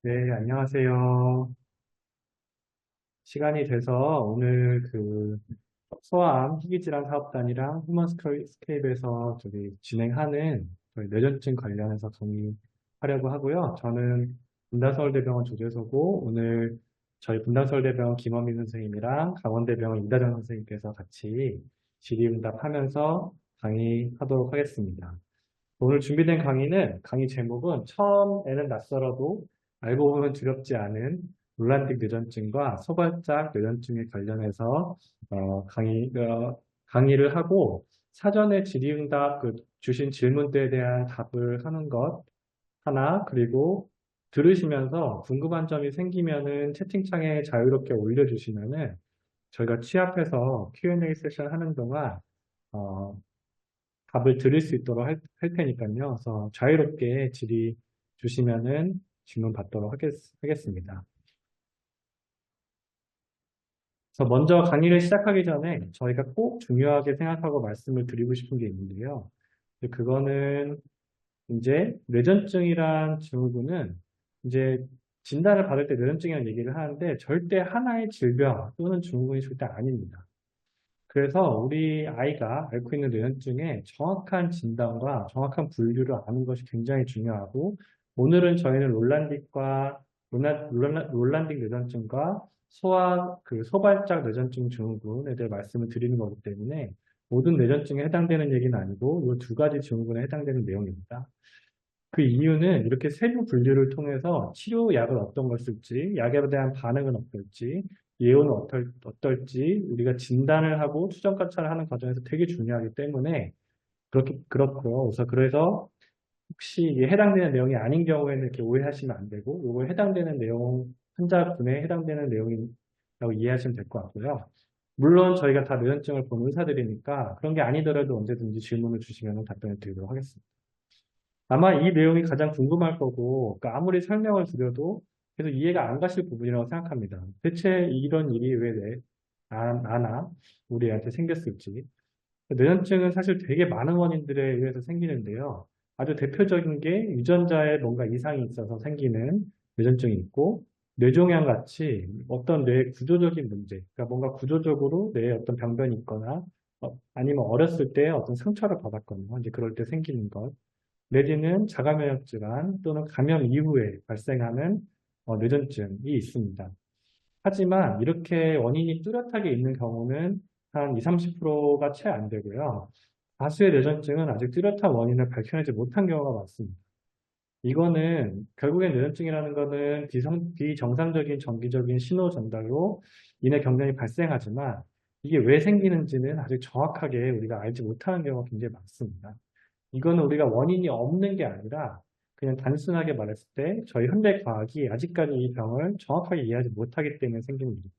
네, 안녕하세요. 시간이 돼서 오늘 소아암 희귀질환 사업단이랑 휴먼스케이프에서 저기 진행하는 저희 뇌전증 관련해서 강의하려고 하고요. 저는 분당서울대병원 조재소고 오늘 저희 분당서울대병원 김원민 선생님이랑 강원대병원 이다정 선생님께서 같이 질의응답하면서 강의하도록 하겠습니다. 오늘 준비된 강의 제목은 처음에는 낯설어도 알고 보면 두렵지 않은 롤란딕 뇌전증과 소발작 뇌전증에 관련해서 강의를 하고 사전에 질의응답 주신 질문들에 대한 답을 하는 것 하나 그리고 들으시면서 궁금한 점이 생기면은 채팅창에 자유롭게 올려주시면은 저희가 취합해서 Q&A 세션 하는 동안 어, 답을 드릴 수 있도록 할 테니까요. 그래서 자유롭게 질의 주시면은 질문 받도록 하겠습니다. 그래서 먼저 강의를 시작하기 전에 저희가 꼭 중요하게 생각하고 말씀을 드리고 싶은 게 있는데요. 그거는 이제 뇌전증이란 증후군은 이제 진단을 받을 때 뇌전증이라는 얘기를 하는데 절대 하나의 질병 또는 증후군이 절대 아닙니다. 그래서 우리 아이가 앓고 있는 뇌현증의 정확한 진단과 정확한 분류를 아는 것이 굉장히 중요하고 오늘은 저희는 롤란딩 뇌전증과 소발작 뇌전증 증후군에 대해 말씀을 드리는 거기 때문에 모든 뇌전증에 해당되는 얘기는 아니고 이 두 가지 증후군에 해당되는 내용입니다. 그 이유는 이렇게 세부 분류를 통해서 치료약을 어떤 걸 쓸지, 약에 대한 반응은 어떨지, 예후는 어떨지 우리가 진단을 하고 추정 관찰을 하는 과정에서 되게 중요하기 때문에 그렇고요. 그래서 혹시 이게 해당되는 내용이 아닌 경우에는 이렇게 오해하시면 안 되고, 이거 해당되는 내용, 환자분에 해당되는 내용이라고 이해하시면 될 것 같고요. 물론 저희가 다 뇌전증을 본 의사들이니까 그런 게 아니더라도 언제든지 질문을 주시면 답변을 드리도록 하겠습니다. 아마 이 내용이 가장 궁금할 거고, 그러니까 아무리 설명을 드려도 계속 이해가 안 가실 부분이라고 생각합니다. 대체 이런 일이 왜 나나 우리한테 생겼을지. 뇌전증은 사실 되게 많은 원인들에 의해서 생기는데요. 아주 대표적인 게 유전자에 뭔가 이상이 있어서 생기는 뇌전증이 있고, 뇌종양 같이 어떤 뇌 구조적인 문제, 그러니까 뭔가 구조적으로 뇌에 어떤 병변이 있거나, 아니면 어렸을 때 어떤 상처를 받았거나, 이제 그럴 때 생기는 것. 내지는 자가면역 질환 또는 감염 이후에 발생하는 뇌전증이 있습니다. 하지만 이렇게 원인이 뚜렷하게 있는 경우는 한 20, 30%가 채 안 되고요. 다수의 뇌전증은 아직 뚜렷한 원인을 밝혀내지 못한 경우가 많습니다. 이거는 결국엔 뇌전증이라는 거는 비정상적인 정기적인 신호 전달로 인해 경련이 발생하지만 이게 왜 생기는지는 아직 정확하게 우리가 알지 못하는 경우가 굉장히 많습니다. 이거는 우리가 원인이 없는 게 아니라 그냥 단순하게 말했을 때 저희 현대 과학이 아직까지 이 병을 정확하게 이해하지 못하기 때문에 생기는 일입니다.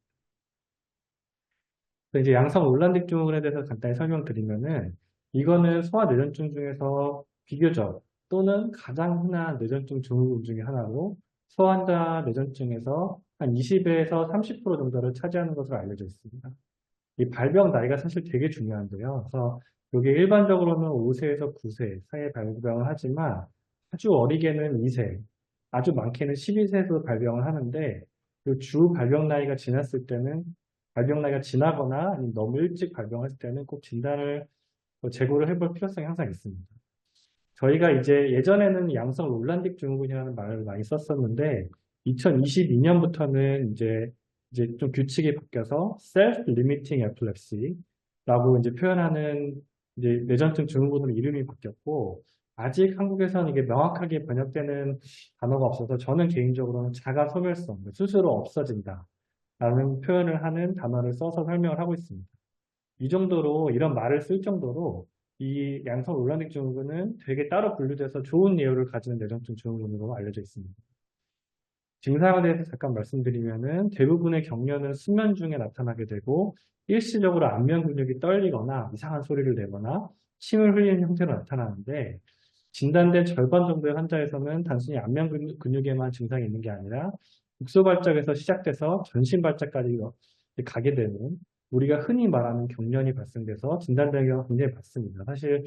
그래서 이제 양성 올란딕 증후군에 대해서 간단히 설명드리면은 이거는 소아뇌전증 중에서 비교적 또는 가장 흔한 뇌전증 증후군 중에 하나로 소환자 뇌전증에서 한 20에서 30% 정도를 차지하는 것으로 알려져 있습니다. 이 발병 나이가 사실 되게 중요한데요. 그래서 이게 일반적으로는 5세에서 9세 사이에 발병을 하지만 아주 어리게는 2세, 아주 많게는 12세에서 발병을 하는데 그 주 발병 나이가 지났을 때는 발병 나이가 지나거나 아니면 너무 일찍 발병했을 때는 꼭 진단을 재고를 해볼 필요성이 항상 있습니다. 저희가 이제 예전에는 양성 롤란딕 증후군이라는 말을 많이 썼었는데 2022년부터는 이제 좀 규칙이 바뀌어서 self-limiting epilepsy라고 이제 표현하는 이제 뇌전증 증후군으로 이름이 바뀌었고 아직 한국에서는 이게 명확하게 번역되는 단어가 없어서 저는 개인적으로는 자가 소멸성, 스스로 없어진다라는 표현을 하는 단어를 써서 설명을 하고 있습니다. 이 정도로 이런 말을 쓸 정도로 이 양성 올란딕 증후군은 되게 따로 분류돼서 좋은 예후를 가지는 뇌전증 증후군으로 알려져 있습니다. 증상에 대해서 잠깐 말씀드리면은 대부분의 경련은 수면 중에 나타나게 되고 일시적으로 안면 근육이 떨리거나 이상한 소리를 내거나 침을 흘리는 형태로 나타나는데 진단된 절반 정도의 환자에서는 단순히 안면 근육에만 증상이 있는 게 아니라 국소 발작에서 시작돼서 전신 발작까지 가게 되는 우리가 흔히 말하는 경련이 발생돼서 진단되는 경우가 굉장히 많습니다. 사실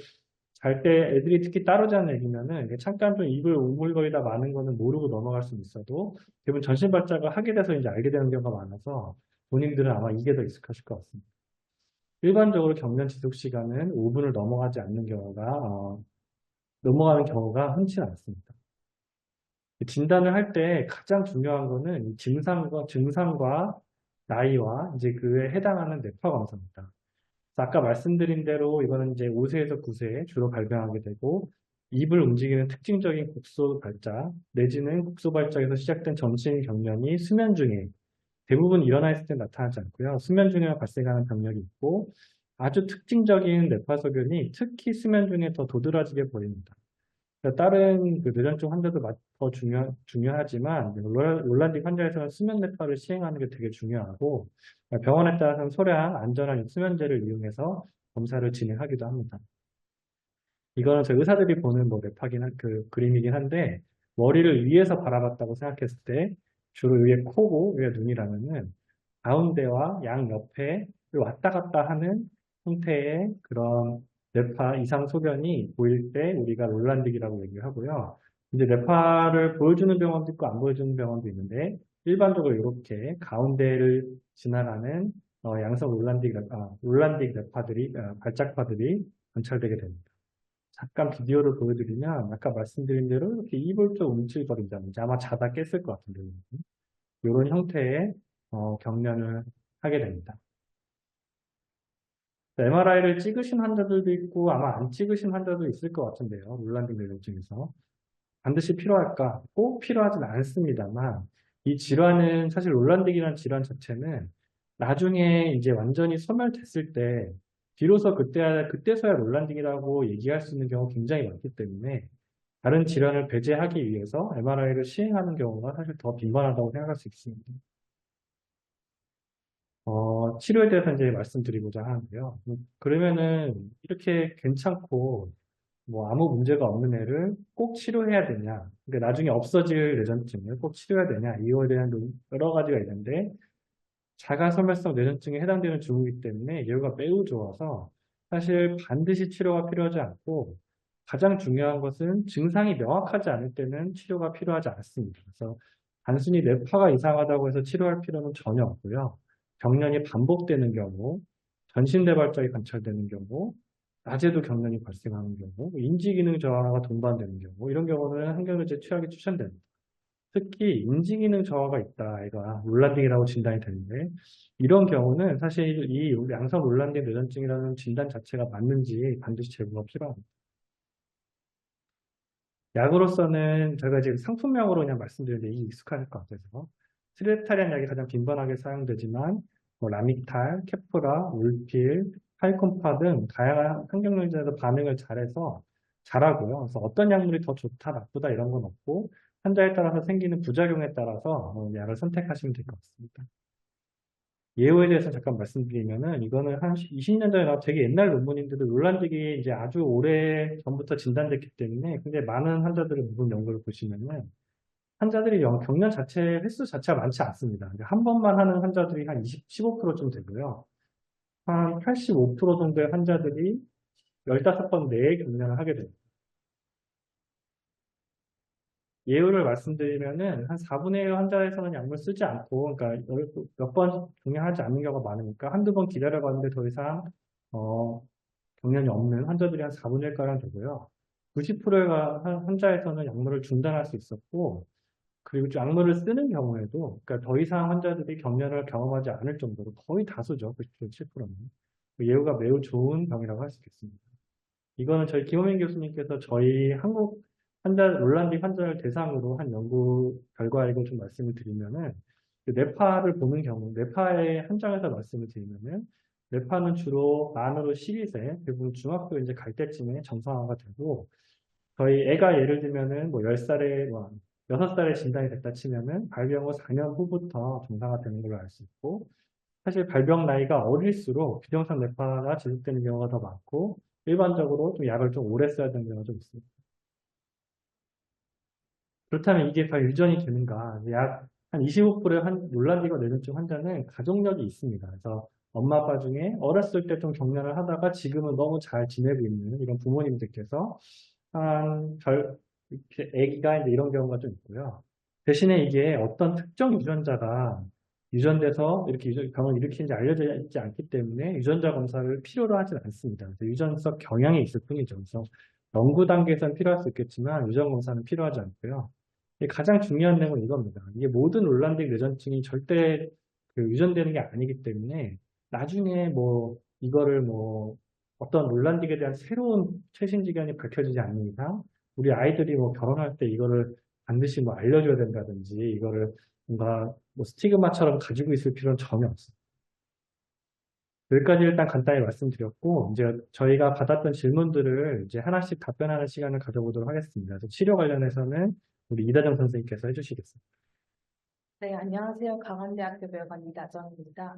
잘 때 애들이 특히 따로 자는 애기면은 이게 잠깐 좀 입을 오물거리다 마는 거는 모르고 넘어갈 수는 있어도 대부분 전신 발작을 하게 돼서 이제 알게 되는 경우가 많아서 본인들은 아마 이게 더 익숙하실 것 같습니다. 일반적으로 경련 지속 시간은 5분을 넘어가는 경우가 흔치 않습니다. 진단을 할 때 가장 중요한 거는 이 증상과 나이와 이제 그에 해당하는 뇌파 검사입니다. 그래서 아까 말씀드린 대로 이거는 이제 5세에서 9세에 주로 발병하게 되고 입을 움직이는 특징적인 국소 발작 내지는 국소 발작에서 시작된 전신 경련이 수면 중에 대부분 일어나 있을 때 나타나지 않고요. 수면 중에 발생하는 병력이 있고 아주 특징적인 뇌파소견이 특히 수면 중에 더 도드라지게 보입니다. 그러니까 다른 그 뇌전증 환자도 더 중요하지만 롤란딩 환자에서는 수면 뇌파를 시행하는 게 되게 중요하고 병원에 따라서는 소량 안전한 수면제를 이용해서 검사를 진행하기도 합니다. 이거는 저희 의사들이 보는 뭐 그 그림이긴 한데 머리를 위에서 바라봤다고 생각했을 때 주로 위에 코고 위에 눈이라면은 가운데와 양 옆에 왔다 갔다 하는 형태의 그런 뇌파 이상 소견이 보일 때 우리가 롤란딩이라고 얘기를 하고요. 이제 뇌파를 보여주는 병원도 있고 안 보여주는 병원도 있는데 일반적으로 이렇게 가운데를 지나가는 양성 롤란딩 뇌파들이 발작파들이 관찰되게 됩니다. 잠깐 비디오를 보여드리면 아까 말씀드린 대로 이렇게 입을 좀 움찔거린다든지 아마 자다 깼을 것 같은데 이런 형태의 경련을 하게 됩니다. MRI를 찍으신 환자들도 있고 아마 안 찍으신 환자도 있을 것 같은데요. 롤란딩 뇌졸중에서 반드시 필요할까? 꼭 필요하진 않습니다만 이 질환은 사실 롤란딩이라는 질환 자체는 나중에 이제 완전히 소멸됐을 때 비로소 그때서야 롤란딩이라고 얘기할 수 있는 경우가 굉장히 많기 때문에 다른 질환을 배제하기 위해서 MRI를 시행하는 경우가 사실 더 빈번하다고 생각할 수 있습니다. 치료에 대해서 이제 말씀드리고자 하는데요. 그러면은 이렇게 괜찮고 뭐 아무 문제가 없는 애를 꼭 치료해야 되냐? 그러니까 나중에 없어질 뇌전증을 꼭 치료해야 되냐? 이거에 대한 여러 가지가 있는데 자가소멸성 뇌전증에 해당되는 증후이기 때문에 예후가 매우 좋아서 사실 반드시 치료가 필요하지 않고 가장 중요한 것은 증상이 명확하지 않을 때는 치료가 필요하지 않습니다. 그래서 단순히 뇌파가 이상하다고 해서 치료할 필요는 전혀 없고요. 경련이 반복되는 경우, 전신뇌발작이 관찰되는 경우, 낮에도 경련이 발생하는 경우, 인지기능 저하가 동반되는 경우, 이런 경우는 항경유제 투약이 추천됩니다. 특히 인지기능 저하가 있다, 애가 롤란딩이라고 진단이 되는데 이런 경우는 사실 이 양성 롤란딩 뇌전증이라는 진단 자체가 맞는지 반드시 제고가 필요합니다. 약으로서는 저희가 지금 상품명으로 그냥 말씀드리는데 이게 익숙할 것 같아서 트리lep탈이라는 약이 가장 빈번하게 사용되지만 뭐 라미탈, 케프라, 울필, 팔콤파 등 다양한 항경련제도 반응을 잘하고요. 그래서 어떤 약물이 더 좋다, 나쁘다 이런 건 없고 환자에 따라서 생기는 부작용에 따라서 약을 선택하시면 될 것 같습니다. 예후에 대해서 잠깐 말씀드리면은 이거는 한 20년 전에 나온 되게 옛날 논문인데도 롤란딩이 이제 아주 오래 전부터 진단됐기 때문에 근데 많은 환자들의 부분 연구를 보시면은 환자들이 경련 자체 횟수 자체가 많지 않습니다. 그러니까 한 번만 하는 환자들이 한 15%좀 되고요. 한 85% 정도의 환자들이 15번 내에 경련을 하게 됩니다. 예후를 말씀드리면은 한 4분의 1 환자에서는 약물 쓰지 않고, 그러니까 몇 번 경련하지 않는 경우가 많으니까 한두 번 기다려봤는데 더 이상 경련이 없는 환자들이 한 4분의 1가량 되고요. 90%의 환자에서는 약물을 중단할 수 있었고, 그리고 약물을 쓰는 경우에도, 그러니까 더 이상 환자들이 경련을 경험하지 않을 정도로 거의 다수죠. 97%는. 예후가 매우 좋은 병이라고 할 수 있겠습니다. 이거는 저희 김호민 교수님께서 저희 한국 롤란딩 환자를 대상으로 한 연구 결과이고 좀 말씀을 드리면은, 그 뇌파를 보는 경우, 뇌파의 한 장에서 말씀을 드리면은, 뇌파는 주로 만으로 12세, 대부분 중학교 이제 갈 때쯤에 정상화가 되고, 저희 애가 예를 들면은 뭐 10살에, 뭐 6살에 진단이 됐다 치면은 발병 후 4년 후부터 정상화 되는 걸로 알 수 있고, 사실 발병 나이가 어릴수록 비정상 뇌파가 지속되는 경우가 더 많고, 일반적으로 좀 약을 좀 오래 써야 되는 경우가 좀 있습니다. 그렇다면 이게 과연 유전이 되는가? 약 한 25%의 롤란딩과 뇌전증 환자는 가족력이 있습니다. 그래서 엄마 아빠 중에 어렸을 때 좀 격려를 하다가 지금은 너무 잘 지내고 있는 이런 부모님들께서 이렇게 아기가 이제 이런 경우가 좀 있고요. 대신에 이게 어떤 특정 유전자가 유전돼서 이렇게 병을 일으키는지 알려져 있지 않기 때문에 유전자 검사를 필요로 하진 않습니다. 그래서 유전적 경향이 있을 뿐이죠. 그래서 연구 단계에서는 필요할 수 있겠지만 유전 검사는 필요하지 않고요. 가장 중요한 내용은 이겁니다. 이게 모든 롤란딩 뇌전증이 절대 그 유전되는 게 아니기 때문에 나중에 뭐 이거를 뭐 어떤 롤란딩에 대한 새로운 최신 지견이 밝혀지지 않는 이상 우리 아이들이 뭐 결혼할 때 이거를 반드시 뭐 알려줘야 된다든지 이거를 뭔가 뭐 스티그마처럼 가지고 있을 필요는 전혀 없습니다. 여기까지 일단 간단히 말씀드렸고 이제 저희가 받았던 질문들을 이제 하나씩 답변하는 시간을 가져보도록 하겠습니다. 그래서 치료 관련해서는 우리 이다정 선생님께서 해주시겠습니다. 네, 안녕하세요. 강원대학교 배우관 이다정입니다.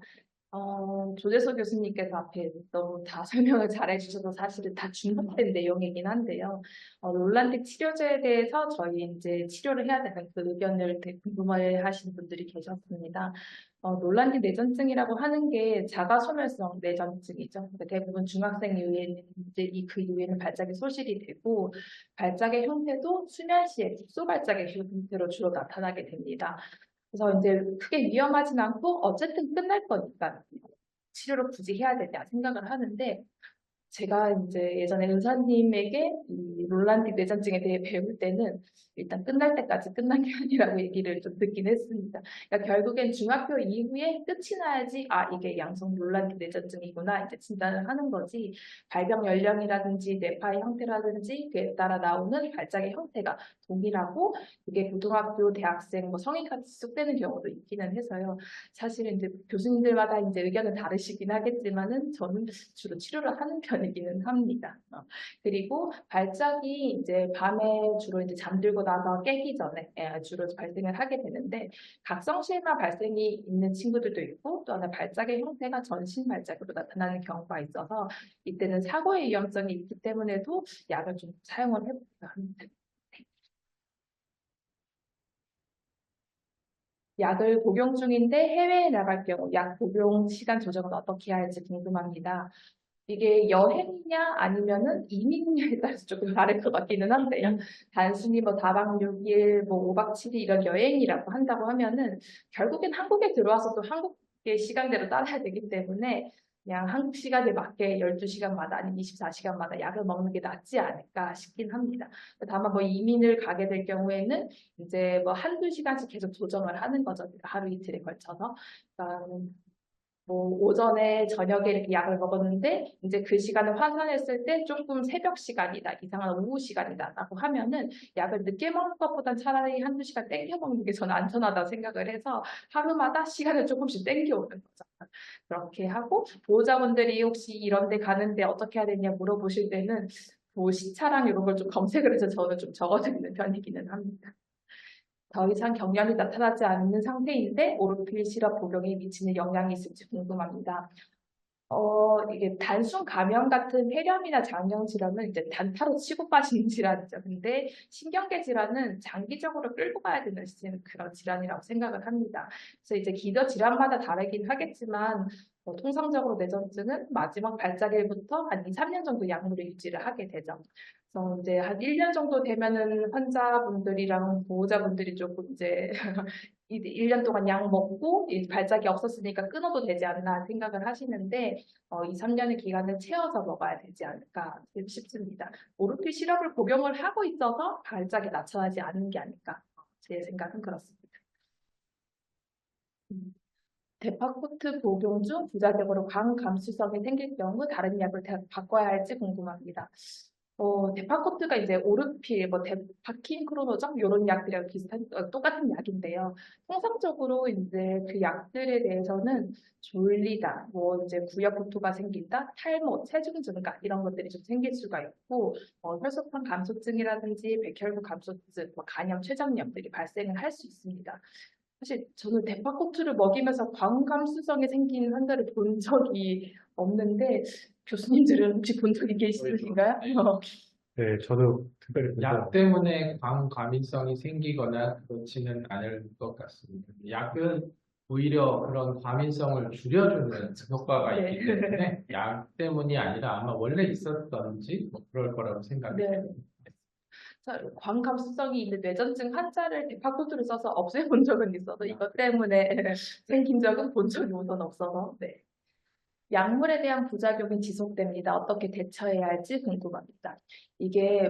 조재석 교수님께서 앞에 너무 다 설명을 잘 해주셔서 사실은 다 중복된 내용이긴 한데요. 롤란틱 치료제에 대해서 저희 이제 치료를 해야 되는 그 의견을 되게 궁금해 하시는 분들이 계셨습니다. 롤란틱 뇌전증이라고 하는 게 자가소멸성 뇌전증이죠. 그러니까 대부분 중학생 이후에는 이제 그 이후에는 발작이 소실이 되고 발작의 형태도 수면 시에 국소 발작의 형태로 주로 나타나게 됩니다. 그래서 이제 크게 위험하진 않고 어쨌든 끝날 거니까 치료를 굳이 해야 되냐 생각을 하는데 제가 이제 예전에 의사님에게 이 롤란틱 뇌전증에 대해 배울 때는 일단 끝날 때까지 끝난 게 아니라고 얘기를 좀 듣긴 했습니다. 그러니까 결국엔 중학교 이후에 끝이 나야지 이게 양성 롤란틱 뇌전증이구나 이제 진단을 하는 거지 발병 연령이라든지 뇌파의 형태라든지 그에 따라 나오는 발작의 형태가 동일하고 그게 고등학교, 대학생, 뭐 성인까지 지속되는 경우도 있기는 해서요. 사실은 이제 교수님들마다 이제 의견은 다르시긴 하겠지만은 저는 주로 치료를 하는 편이기는 합니다. 그리고 발작이 이제 밤에 주로 이제 잠들고 나서 깨기 전에 주로 발생을 하게 되는데 각성실마 발생이 있는 친구들도 있고 또 하나 발작의 형태가 전신 발작으로 나타나는 경우가 있어서 이때는 사고의 위험성이 있기 때문에도 약을 좀 사용을 해볼까 합니다. 약을 복용 중인데 해외에 나갈 경우 약 복용 시간 조정은 어떻게 해야 할지 궁금합니다. 이게 여행이냐 아니면은 이민이냐에 따라서 조금 다를 것 같기는 한데요. 단순히 뭐 다박 6일, 뭐 5박 7일 이런 여행이라고 한다고 하면은 결국엔 한국에 들어와서도 한국의 시간대로 따라야 되기 때문에 그냥 한국 시간에 맞게 12시간마다 아니면 24시간마다 약을 먹는 게 낫지 않을까 싶긴 합니다. 다만 뭐 이민을 가게 될 경우에는 이제 뭐 한두 시간씩 계속 조정을 하는 거죠. 하루 이틀에 걸쳐서. 그러니까 뭐 오전에 저녁에 이렇게 약을 먹었는데 이제 그 시간을 환산했을 때 조금 새벽 시간이다 이상한 오후 시간이다라고 하면은 약을 늦게 먹는 것보단 차라리 한두 시간 땡겨 먹는 게 저는 안전하다고 생각을 해서 하루마다 시간을 조금씩 땡겨 오는 거죠. 그렇게 하고 보호자분들이 혹시 이런 데 가는데 어떻게 해야 되냐 물어보실 때는 시차랑 이런 걸 좀 검색을 해서 저는 좀 적어드리는 편이기는 합니다. 더 이상 경련이 나타나지 않는 상태인데 오르필 시럽 복용이 미치는 영향이 있을지 궁금합니다. 이게 단순 감염 같은 폐렴이나 장염 질환은 이제 단타로 치고 빠지는 질환이죠. 근데 신경계 질환은 장기적으로 끌고 가야 되는 그런 질환이라고 생각을 합니다. 그래서 이제 기저 질환마다 다르긴 하겠지만 통상적으로 뇌전증은 마지막 발작일부터 한 2, 3년 정도 약물을 유지를 하게 되죠. 그래서 이제 한 1년 정도 되면은 환자분들이랑 보호자분들이 조금 이제 1년 동안 약 먹고 발작이 없었으니까 끊어도 되지 않나 생각을 하시는데 2, 3년의 기간을 채워서 먹어야 되지 않을까 싶습니다. 오르피 시럽을 복용을 하고 있어서 발작이 나타나지 않는 게 아닐까 제 생각은 그렇습니다. 데파코트 복용 중 부작용으로 광감수성이 생길 경우 다른 약을 바꿔야 할지 궁금합니다. 데파코트가 이제 오르필, 뭐 데파킨 크로노정 이런 약들이랑 비슷한 똑같은 약인데요. 통상적으로 이제 그 약들에 대해서는 졸리다, 뭐 이제 구역구토가 생긴다, 탈모, 체중 증가 이런 것들이 좀 생길 수가 있고 혈소판 감소증이라든지 백혈구 감소증, 뭐 간염, 췌장염들이 발생을 할 수 있습니다. 사실 저는 데파코트를 먹이면서 광감수성이 생긴 환자를 본 적이 없는데 교수님들은 혹시 본 적이 계시으신가요? 네, 저도 특별히 약 때문에 광과민성이 생기거나 그렇지는 않을 것 같습니다. 약은 오히려 그런 과민성을 줄여주는 효과가 네. 있기 때문에 약 때문이 아니라 아마 원래 있었던지 뭐 그럴 거라고 생각해요. 네. 광감수성이 있는 뇌전증 환자를 데파코트를 써서 없애본 적은 있어도 이것 때문에 생긴 적은 본 적이 우선 없어서. 네. 약물에 대한 부작용이 지속됩니다. 어떻게 대처해야 할지 궁금합니다. 이게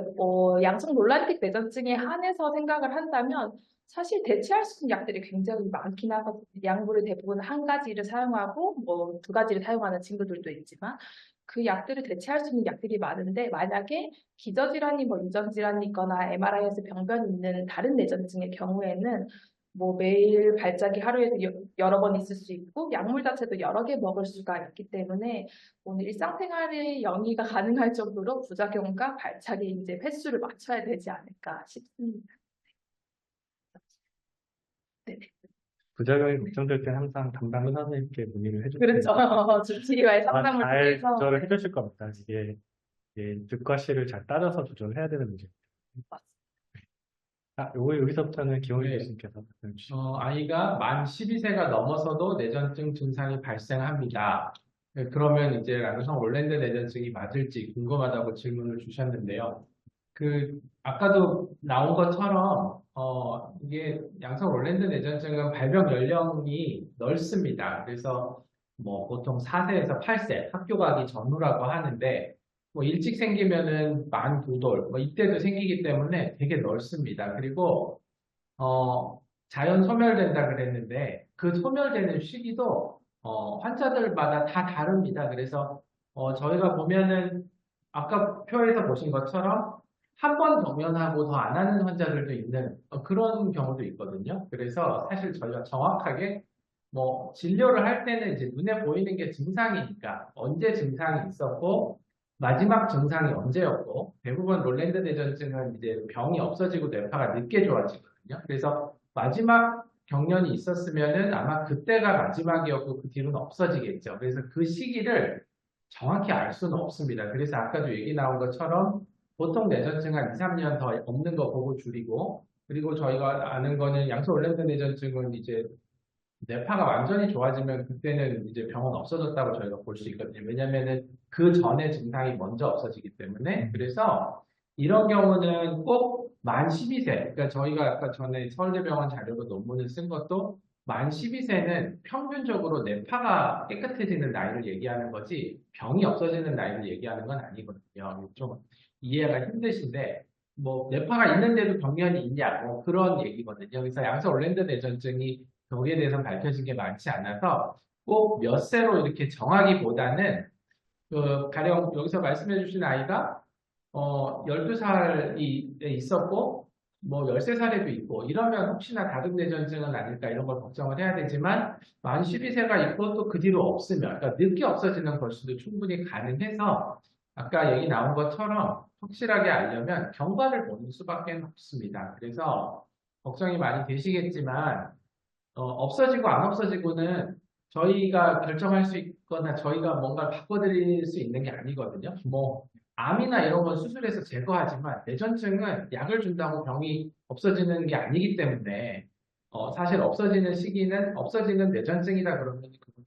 양성 롤란틱 뇌전증에 한해서 생각을 한다면 사실 대체할 수 있는 약들이 굉장히 많긴 하거든요. 약물을 대부분 한 가지를 사용하고 뭐 두 가지를 사용하는 친구들도 있지만 그 약들을 대체할 수 있는 약들이 많은데 만약에 기저질환이 뭐 유전질환이 있거나 MRI에서 병변이 있는 다른 뇌전증의 경우에는 뭐 매일 발작이 하루에 여러 번 있을 수 있고 약물 자체도 여러 개 먹을 수가 있기 때문에 오늘 일상생활에 영위가 가능할 정도로 부작용과 발작의 이제 횟수를 맞춰야 되지 않을까 싶습니다. 네. 부작용이 걱정될 때 항상 담당 의사 선생님께 문의를 해주세요. 그렇죠. 주치의와의 아마 상담을 잘 통해서 조절을 해주실 겁니다. 이게 득과 실을 잘 따져서 조절을 해야 되는 문제입니다. 여기서부터는 기원희 네. 교수님께서 말씀해 주시죠. 아이가 만 12세가 넘어서도 뇌전증 증상이 발생합니다. 네, 그러면 이제 랑성 올랜드 뇌전증이 맞을지 궁금하다고 질문을 주셨는데요. 아까도 나온 것처럼, 이게 양성 올랜드 뇌전증은 발병 연령이 넓습니다. 그래서 뭐 보통 4세에서 8세 학교 가기 전후라고 하는데, 뭐 일찍 생기면은 만 2돌, 뭐 이때도 생기기 때문에 되게 넓습니다. 그리고 자연 소멸된다 그랬는데 그 소멸되는 시기도 환자들마다 다 다릅니다. 그래서 저희가 보면은 아까 표에서 보신 것처럼 한 번 경련하고 더 안 하는 환자들도 있는 그런 경우도 있거든요. 그래서 사실 저희가 정확하게 뭐 진료를 할 때는 이제 눈에 보이는 게 증상이니까 언제 증상이 있었고 마지막 증상이 언제였고 대부분 롤랜드 뇌전증은 이제 병이 없어지고 뇌파가 늦게 좋아지거든요. 그래서 마지막 경련이 있었으면은 아마 그때가 마지막이었고 그 뒤로는 없어지겠죠. 그래서 그 시기를 정확히 알 수는 없습니다. 그래서 아까도 얘기 나온 것처럼 보통 뇌전증 한 2, 3년 더 없는 거 보고 줄이고 그리고 저희가 아는 거는 양성 올랜드 뇌전증은 이제 뇌파가 완전히 좋아지면 그때는 이제 병은 없어졌다고 저희가 볼 수 있거든요. 왜냐면은 그 전에 증상이 먼저 없어지기 때문에. 그래서 이런 경우는 꼭 만 12세, 그러니까 저희가 아까 전에 서울대병원 자료로 논문을 쓴 것도 만 12세는 평균적으로 뇌파가 깨끗해지는 나이를 얘기하는 거지 병이 없어지는 나이를 얘기하는 건 아니거든요. 좀 이해가 힘드신데 뭐 뇌파가 있는데도 병변이 있냐 뭐 그런 얘기거든요. 그래서 양성 올랜드 뇌전증이 거기에 대해서 밝혀진 게 많지 않아서 꼭 몇 세로 이렇게 정하기보다는 가령 여기서 말씀해 주신 아이가 12살이 있었고 뭐 13살에도 있고 이러면 혹시나 다른 뇌전증은 아닐까 이런 걸 걱정을 해야 되지만 만 12세가 있고 또 그 뒤로 없으면 그러니까 늦게 없어지는 걸 수도 충분히 가능해서 아까 얘기 나온 것처럼 확실하게 알려면 경과를 보는 수밖에 없습니다. 그래서 걱정이 많이 되시겠지만 없어지고 안 없어지고는 저희가 결정할 수 있거나 저희가 뭔가 바꿔드릴 수 있는 게 아니거든요. 뭐 암이나 이런 건 수술해서 제거하지만 뇌전증은 약을 준다고 병이 없어지는 게 아니기 때문에 사실 없어지는 시기는 없어지는 뇌전증이다 그러면 그건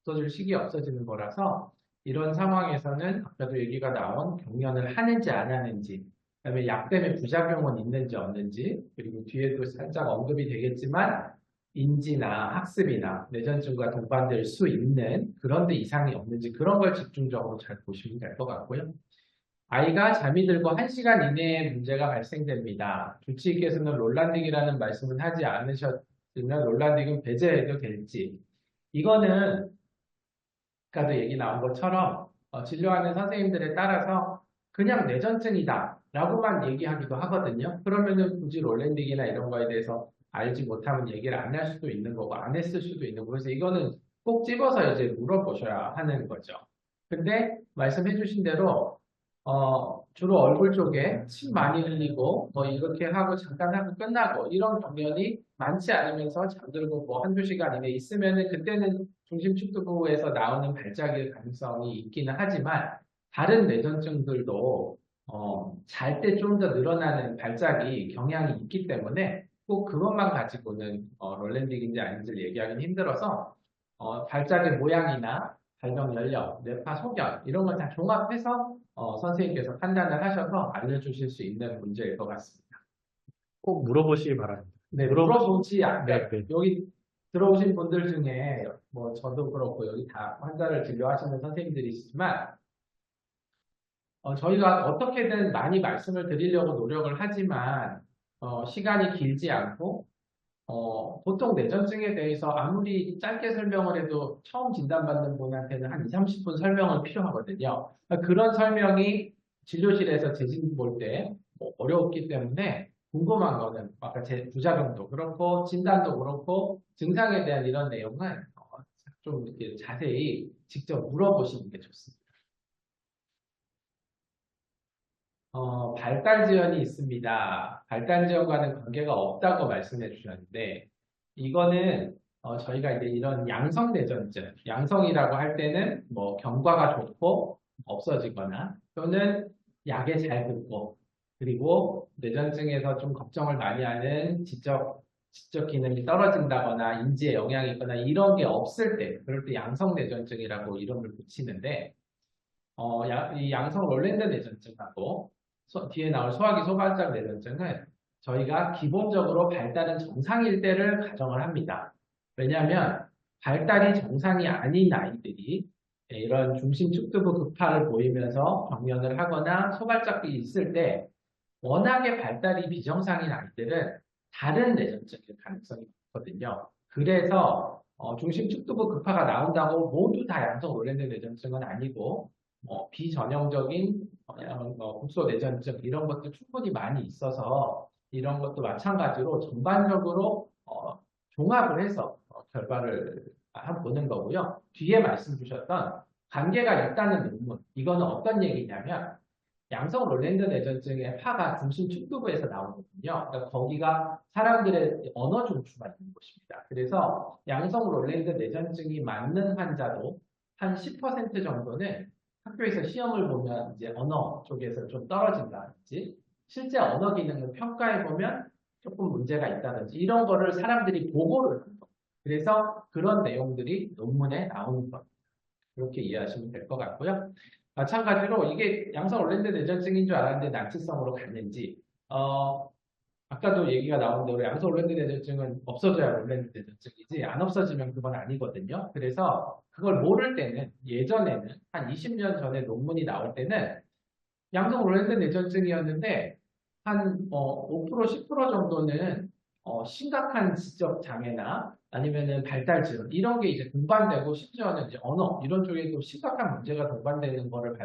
없어질 시기에 없어지는 거라서 이런 상황에서는 아까도 얘기가 나온 경련을 하는지 안 하는지 그다음에 약 때문에 부작용은 있는지 없는지 그리고 뒤에도 살짝 언급이 되겠지만 인지나 학습이나 뇌전증과 동반될 수 있는 그런 데 이상이 없는지 그런 걸 집중적으로 잘 보시면 될 것 같고요. 아이가 잠이 들고 1시간 이내에 문제가 발생됩니다. 주치의께서는 롤란딩이라는 말씀은 하지 않으셨으면 롤란딩은 배제해도 될지. 이거는 아까도 얘기 나온 것처럼 진료하는 선생님들에 따라서 그냥 뇌전증이다 라고만 얘기하기도 하거든요. 그러면은 굳이 롤랜딩이나 이런 거에 대해서 알지 못하면 얘기를 안 할 수도 있는 거고 안 했을 수도 있는 거고 그래서 이거는 꼭 집어서 이제 물어보셔야 하는 거죠. 근데 말씀해 주신 대로 주로 얼굴 쪽에 침 많이 흘리고 뭐 이렇게 하고 잠깐 하고 끝나고 이런 경련이 많지 않으면서 잠들고 뭐 한두 시간 이내 있으면은 그때는 중심축두부에서 나오는 발작일 가능성이 있기는 하지만 다른 뇌전증들도 잘 때 좀 더 늘어나는 발작이 경향이 있기 때문에 꼭 그것만 가지고는 롤랜딩인지 아닌지를 얘기하기는 힘들어서 발작의 모양이나 발병 연령, 뇌파 소견 이런 걸 다 종합해서 선생님께서 판단을 하셔서 알려주실 수 있는 문제일 것 같습니다. 꼭 물어보시기 바랍니다. 네, 물어보지 네, 않게 네. 여기 들어오신 분들 중에 뭐 저도 그렇고 여기 다 환자를 진료하시는 선생님들이시지만 저희가 어떻게든 많이 말씀을 드리려고 노력을 하지만 시간이 길지 않고 보통 뇌전증에 대해서 아무리 짧게 설명을 해도 처음 진단받는 분한테는 한 2, 30분 설명은 필요하거든요. 그러니까 그런 설명이 진료실에서 재진 볼 때 어려웠기 때문에 궁금한 거는 아까 제 부작용도 그렇고 진단도 그렇고 증상에 대한 이런 내용은 좀 이렇게 자세히 직접 물어보시는 게 좋습니다. 발달 지연이 있습니다. 발달 지연과는 관계가 없다고 말씀해 주셨는데, 이거는 저희가 이제 이런 양성 뇌전증, 양성이라고 할 때는 뭐 경과가 좋고 없어지거나 또는 약에 잘 듣고 그리고 뇌전증에서 좀 걱정을 많이 하는 지적 기능이 떨어진다거나 인지에 영향이 있거나 이런 게 없을 때, 그럴 때 양성 뇌전증이라고 이름을 붙이는데, 이 양성 롤랜드 뇌전증하고 뒤에 나올 소화기 소발작 뇌전증은 저희가 기본적으로 발달은 정상일 때를 가정을 합니다. 왜냐하면 발달이 정상이 아닌 아이들이 이런 중심 축두부 급파를 보이면서 경련을 하거나 소발작이 있을 때 워낙에 발달이 비정상인 아이들은 다른 뇌전증일 가능성이 많거든요. 그래서 중심 축두부 급파가 나온다고 모두 다 양성 롤랜드 뇌전증은 아니고 비전형적인 국소 뇌전증 이런 것도 충분히 많이 있어서 이런 것도 마찬가지로 전반적으로 종합을 해서 결과를 보는 거고요. 뒤에 말씀 주셨던 관계가 있다는 논문 이거는 어떤 얘기냐면 양성 롤랜드 뇌전증의 파가 중심 축두부에서 나오거든요. 그러니까 거기가 사람들의 언어 중추가 있는 곳입니다. 그래서 양성 롤랜드 뇌전증이 맞는 환자도 한 10% 정도는 학교에서 시험을 보면 이제 언어 쪽에서 좀 떨어진다든지 실제 언어 기능을 평가해 보면 조금 문제가 있다든지 이런 거를 사람들이 보고를 하는 겁니다. 그래서 그런 내용들이 논문에 나오는 겁니다. 그렇게 이해하시면 될 것 같고요. 마찬가지로 이게 양성 롤랜드 뇌전증인 줄 알았는데 난치성으로 갔는지 아까도 얘기가 나온 대로 양성 롤랜드 뇌전증은 없어져야 롤랜드 뇌전증이지 안 없어지면 그건 아니거든요. 그래서 그걸 모를 때는 예전에는 한 20년 전에 논문이 나올 때는 양성 롤랜드 뇌전증이었는데 한 5%, 10% 정도는 심각한 지적 장애나 아니면은 발달 질환 이런 게 이제 동반되고 심지어는 이제 언어 이런 쪽에도 심각한 문제가 동반되는 거를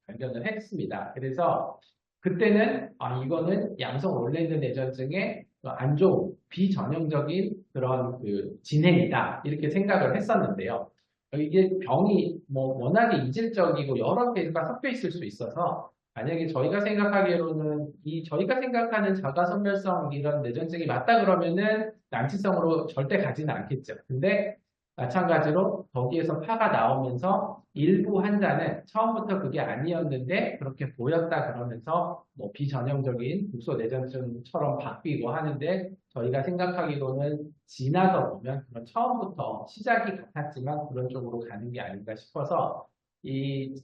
발견을 했습니다. 그래서 그때는 이거는 양성 롤랜드 뇌전증의 안 좋은 비전형적인 그런 그 진행이다 이렇게 생각을 했었는데요. 이게 병이 뭐 워낙에 이질적이고 여러 개가 섞여 있을 수 있어서 만약에 저희가 생각하기로는 저희가 생각하는 자가선멸성 이런 뇌전증이 맞다 그러면은 난치성으로 절대 가지는 않겠죠. 근데 마찬가지로 거기에서 파가 나오면서 일부 환자는 처음부터 그게 아니었는데 그렇게 보였다 그러면서 뭐 비전형적인 국소 뇌전증처럼 바뀌고 하는데 저희가 생각하기로는 지나서 보면 그런 처음부터 시작이 같았지만 그런 쪽으로 가는 게 아닌가 싶어서 이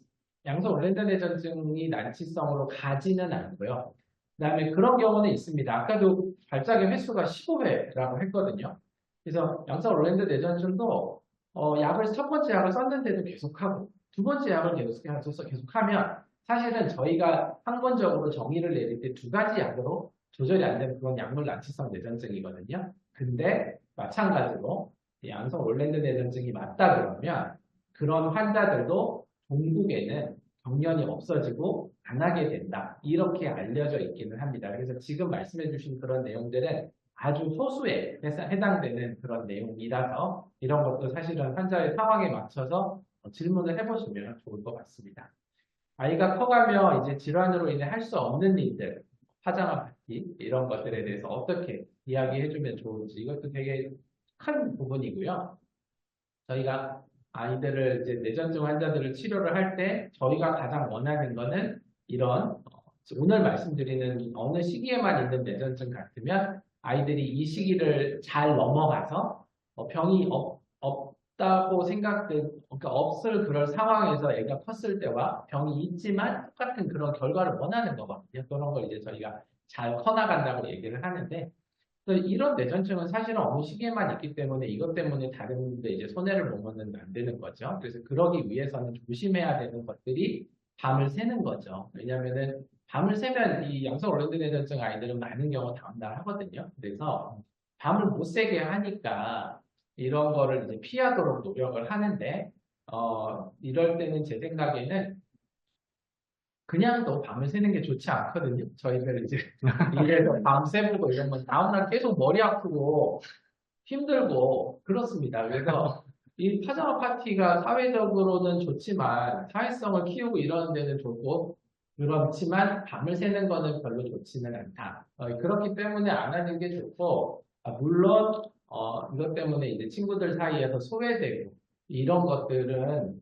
양성 롤랜드 뇌전증이 난치성으로 가지는 않고요. 그다음에 그런 경우는 있습니다. 아까도 발작의 횟수가 15회라고 했거든요. 그래서 양성 롤랜드 뇌전증도 약을 첫 번째 약을 썼는데도 계속하고 두 번째 약을 계속하면 사실은 저희가 항문적으로 정의를 내릴 때 두 가지 약으로 조절이 안 되는 그건 약물 난치성 뇌전증이거든요. 근데 마찬가지로 양성 롤랜드 뇌전증이 맞다 그러면 그런 환자들도 종국에는 경련이 없어지고 안 하게 된다. 이렇게 알려져 있기는 합니다. 그래서 지금 말씀해 주신 그런 내용들은 아주 소수에 해당되는 그런 내용이라서 이런 것도 사실은 환자의 상황에 맞춰서 질문을 해보시면 좋을 것 같습니다. 아이가 커가며 이제 질환으로 인해 할 수 없는 일들, 파자마 파티 이런 것들에 대해서 어떻게 이야기해주면 좋을지 이것도 되게 큰 부분이고요. 저희가 아이들을 이제 뇌전증 환자들을 치료를 할 때 저희가 가장 원하는 거는 이런 오늘 말씀드리는 어느 시기에만 있는 뇌전증 같으면 아이들이 이 시기를 잘 넘어가서 병이 없다고 그러니까 없을 그런 상황에서 애가 컸을 때와 병이 있지만 똑같은 그런 결과를 원하는 거거든요. 그런 걸 이제 저희가 잘 커나간다고 얘기를 하는데, 그래서 이런 뇌전증은 사실은 어느 시기에만 있기 때문에 이것 때문에 다른 데 이제 손해를 보면 안 되는 거죠. 그래서 그러기 위해서는 조심해야 되는 것들이 밤을 새는 거죠. 왜냐하면은 밤을 새면 이 양성 or랜드 뇌전증 아이들은 많은 경우 다음날 하거든요. 그래서 밤을 못 새게 하니까 이런 거를 이제 피하도록 노력을 하는데, 이럴 때는 제 생각에는 그냥 또 밤을 새는 게 좋지 않거든요. 저희들 이제 일해서 밤 새보고 이러면 다음날 계속 머리 아프고 힘들고 그렇습니다. 그래서 이 파자마 파티가 사회적으로는 좋지만 사회성을 키우고 이러는 데는 좋고 그렇지만 밤을 새는 거는 별로 좋지는 않다. 그렇기 때문에 안 하는 게 좋고, 물론 이것 때문에 이제 친구들 사이에서 소외되고 이런 것들은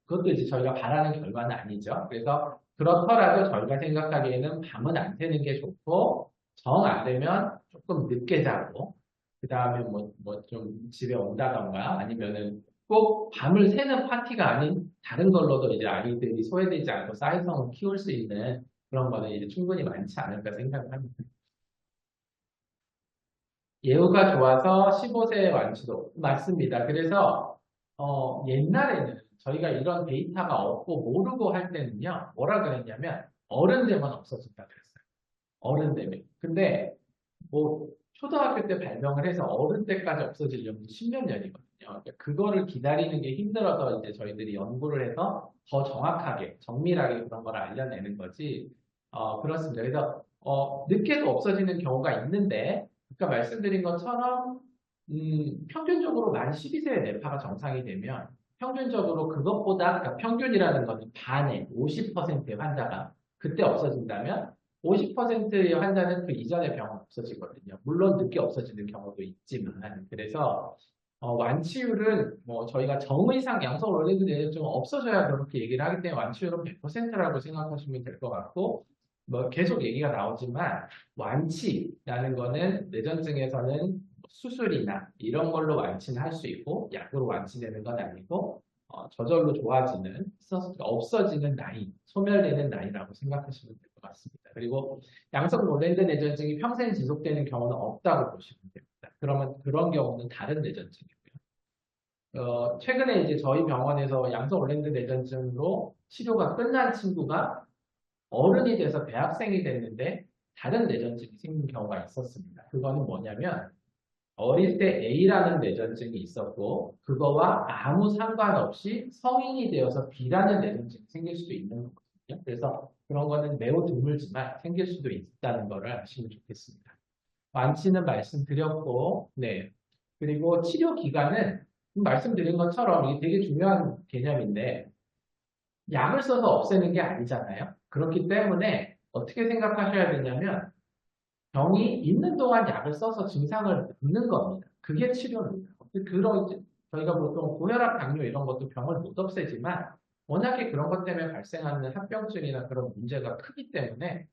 그것도 이제 저희가 바라는 결과는 아니죠. 그래서 그렇더라도 저희가 생각하기에는 밤은 안 새는 게 좋고 정 안 되면 조금 늦게 자고 그 다음에 뭐 좀 집에 온다던가 아니면은 꼭 밤을 새는 파티가 아닌 다른 걸로도 이제 아이들이 소외되지 않고 사회성을 키울 수 있는 그런 거는 이제 충분히 많지 않을까 생각을 합니다. 예후가 좋아서 15세 완치도 맞습니다. 그래서 옛날에는 저희가 이런 데이터가 없고 모르고 할 때는요, 뭐라 그랬냐면 어른 되면 없어진다 그랬어요. 어른 되면. 근데 뭐 초등학교 때 발병을 해서 어른 때까지 없어지려면 10몇 년이거든요. 그러니까 그거를 기다리는 게 힘들어서 이제 저희들이 연구를 해서 더 정확하게, 정밀하게 그런 걸 알려내는 거지. 그렇습니다. 그래서 늦게도 없어지는 경우가 있는데, 아까 말씀드린 것처럼 평균적으로 만 12세의 뇌파가 정상이 되면 평균적으로 그것보다, 그러니까 평균이라는 것은 반의 50%의 환자가 그때 없어진다면 50%의 환자는 그 이전의 병은 없어지거든요. 물론 늦게 없어지는 경우도 있지만. 그래서 완치율은 뭐 저희가 정의상 양성 organed 뇌전증은 없어져야 그렇게 얘기를 하기 때문에 완치율은 100%라고 생각하시면 될 것 같고, 뭐 계속 얘기가 나오지만 완치라는 거는 뇌전증에서는 수술이나 이런 걸로 완치는 할 수 있고 약으로 완치되는 건 아니고 저절로 좋아지는, 없어지는 나이, 소멸되는 나이라고 생각하시면 될 것 같습니다. 그리고 양성 organed 뇌전증이 평생 지속되는 경우는 없다고 보시면 됩니다. 그러면 그런 경우는 다른 뇌전증이고요. 최근에 이제 저희 병원에서 양성 organed 뇌전증으로 치료가 끝난 친구가 어른이 돼서 대학생이 됐는데 다른 뇌전증이 생긴 경우가 있었습니다. 그거는 뭐냐면 어릴 때 A라는 뇌전증이 있었고 그거와 아무 상관없이 성인이 되어서 B라는 뇌전증이 생길 수도 있는 거거든요. 그래서 그런 거는 매우 드물지만 생길 수도 있다는 거를 아시면 좋겠습니다. 완치는 말씀드렸고, 네. 그리고 치료 기간은 말씀드린 것처럼 이게 되게 중요한 개념인데 약을 써서 없애는 게 아니잖아요. 그렇기 때문에 어떻게 생각하셔야 되냐면 병이 있는 동안 약을 써서 증상을 막는 겁니다. 그게 치료입니다. 그런 저희가 보통 고혈압, 당뇨 이런 것도 병을 못 없애지만 워낙에 그런 것 때문에 발생하는 합병증이나 그런 문제가 크기 때문에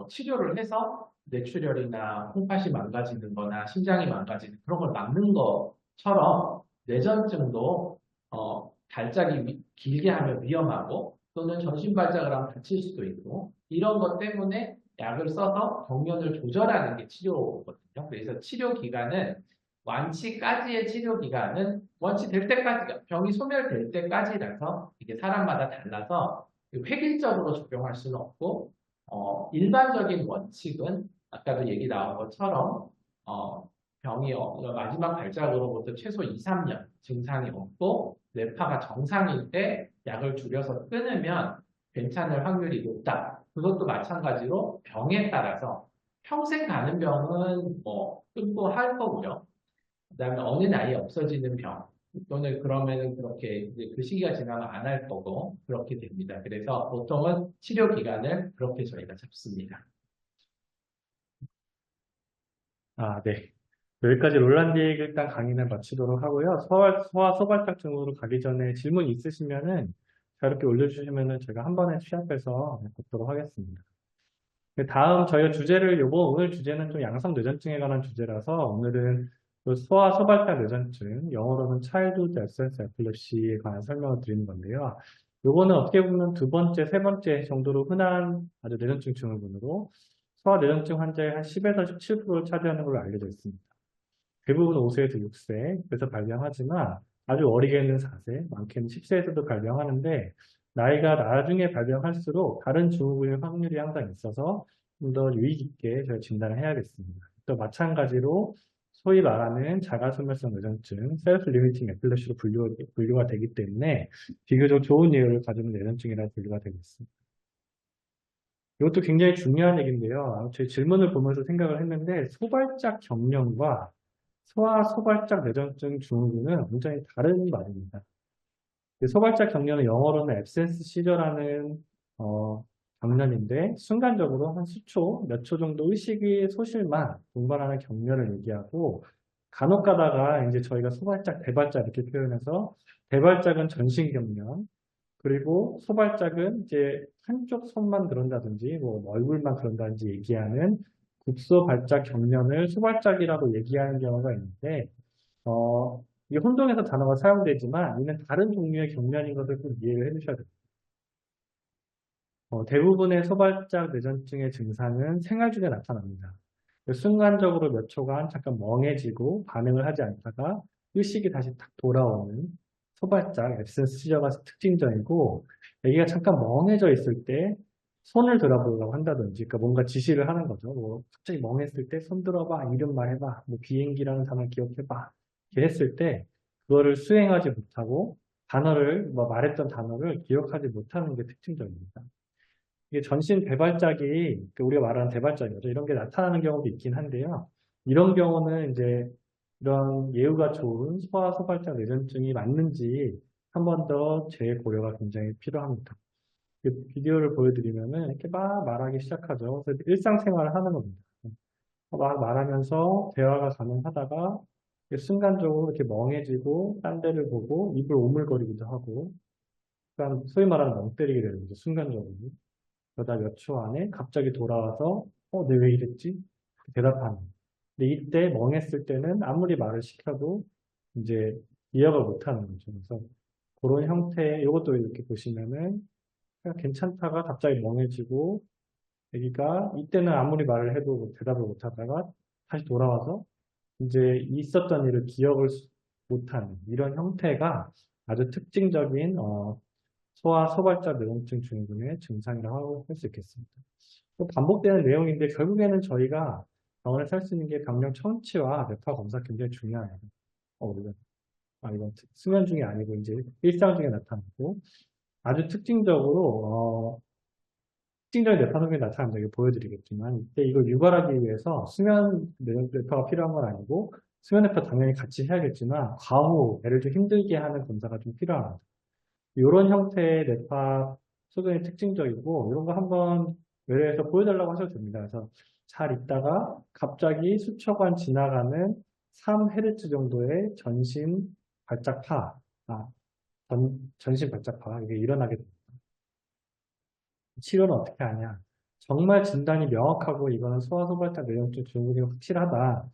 치료를 해서 뇌출혈이나 콩팥이 망가지는 거나 심장이 망가지는 그런 걸 막는 것처럼 뇌전증도 발작이 길게 하면 위험하고 또는 전신 발작을 하면 다칠 수도 있고 이런 것 때문에 약을 써서 경련을 조절하는 게 치료거든요. 그래서 치료 기간은 완치까지의 치료 기간은 완치될 때까지 병이 소멸될 때까지라서 이게 사람마다 달라서 획일적으로 적용할 수는 없고 일반적인 원칙은 아까도 얘기 나온 것처럼 병이 마지막 발작으로부터 최소 2, 3년 증상이 없고 뇌파가 정상일 때 약을 줄여서 끊으면 괜찮을 확률이 높다. 그것도 마찬가지로 병에 따라서 평생 가는 병은 뭐 끊고 할 거고요. 그다음에 어느 나이에 없어지는 병 또는 그러면은 그렇게 이제 그 시기가 지나면 안 할 거고 그렇게 됩니다. 그래서 보통은 치료 기간을 그렇게 저희가 잡습니다. 아, 네. 여기까지 롤란딕 일단 강의를 마치도록 하고요. 소아 소발작증으로 가기 전에 질문 있으시면은 자유롭게 올려주시면은 제가 한 번에 취합해서 보도록 하겠습니다. 다음 저희가 주제를 오늘 주제는 좀 양성 뇌전증에 관한 주제라서 오늘은 그 소아 소발달 뇌전증, 영어로는 Childhood Absence Epilepsy에 관한 설명을 드리는 건데요. 요거는 어떻게 보면 두 번째, 세 번째 정도로 흔한 아주 뇌전증 증후군으로 소아 뇌전증 환자의 한 10에서 17%를 차지하는 걸로 알려져 있습니다. 대부분 5세에서 6세에서 발병하지만 아주 어리게는 4세, 많게는 10세에서도 발병하는데 나이가 나중에 발병할수록 다른 증후군의 확률이 항상 있어서 좀 더 유의 깊게 저희 진단을 해야겠습니다. 또 마찬가지로 소위 말하는 자가소멸성 뇌전증, 셀프 리미팅 에필lep시로 분류가 되기 때문에 비교적 좋은 예후를 가지는 뇌전증이라고 분류가 되고 있습니다. 이것도 굉장히 중요한 얘기인데요. 제 질문을 보면서 생각을 했는데 소발작 경련과 소아 소발작 뇌전증 증후군은 완전히 다른 말입니다. 소발작 경련은 영어로는 absence seizure라는 경련인데 순간적으로 한 수초, 몇 초 정도 의식이 소실만 동반하는 경련을 얘기하고 간혹 가다가 이제 저희가 소발작, 대발작 이렇게 표현해서 대발작은 전신 경련, 그리고 소발작은 이제 한쪽 손만 그런다든지 뭐 얼굴만 그런다든지 얘기하는 국소발작 경련을 소발작이라고 얘기하는 경우가 있는데 이게 혼동해서 단어가 사용되지만 이는 다른 종류의 경련인 것을 꼭 이해를 해주셔야 됩니다. 대부분의 소발작 뇌전증의 증상은 생활 중에 나타납니다. 순간적으로 몇 초간 잠깐 멍해지고 반응을 하지 않다가 의식이 다시 탁 돌아오는 소발작 앱센스 시저가 특징적이고 애기가 잠깐 멍해져 있을 때 손을 들어보려고 한다든지 그러니까 뭔가 지시를 하는 거죠. 뭐 갑자기 멍했을 때 손 들어봐, 이름 말해봐, 뭐 비행기라는 단어 기억해봐 이렇게 했을 때 그거를 수행하지 못하고 단어를 말했던 단어를 기억하지 못하는 게 특징적입니다. 이게 전신 대발작이 우리가 말하는 대발작인 거죠. 이런 게 나타나는 경우도 있긴 한데요. 이런 경우는 이제 이런 예후가 좋은 소아 소발작 뇌전증이 맞는지 한 번 더 재고려가 굉장히 필요합니다. 비디오를 보여드리면은 이렇게 막 말하기 시작하죠. 그래서 일상생활을 하는 겁니다. 막 말하면서 대화가 가능하다가 순간적으로 이렇게 멍해지고 딴 데를 보고 입을 오물거리기도 하고 그러니까 소위 말하는 멍 때리게 되는 거죠. 순간적으로. 그러다 몇 초 안에 갑자기 돌아와서 내가 왜 이랬지? 대답하는. 근데 이때 멍했을 때는 아무리 말을 시켜도 이제 기억을 못하는 거죠. 그래서 그런 형태의 이것도 이렇게 보시면은 그냥 괜찮다가 갑자기 멍해지고 애기가 이때는 아무리 말을 해도 대답을 못하다가 다시 돌아와서 이제 있었던 일을 기억을 못하는 이런 형태가 아주 특징적인 소아 소발작 뇌전증 증후군의 증상이라고 할 수 있겠습니다. 또 반복되는 내용인데 결국에는 저희가 병원에 살 수 있는 게 병력 청취와 뇌파 검사 굉장히 중요해요. 이건 수면 중에 아니고 이제 일상 중에 나타나고 아주 특징적인 뇌파 성분이 나타난다. 이거 보여드리겠지만 이때 이걸 유발하기 위해서 수면 뇌파가 필요한 건 아니고 수면 뇌파 당연히 같이 해야겠지만 과호, 애를 좀 힘들게 하는 검사가 좀 필요합니다. 이런 형태의 뇌파 소견이 특징적이고 이런 거 한번 외래에서 보여달라고 하셔도 됩니다. 그래서 잘 있다가 갑자기 수초간 지나가는 3Hz 정도의 전신 발작파, 전신 발작파 이게 일어나게 됩니다. 치료는 어떻게 하냐? 정말 진단이 명확하고 이거는 소아소발작 뇌전증 증후군이 확실하다라는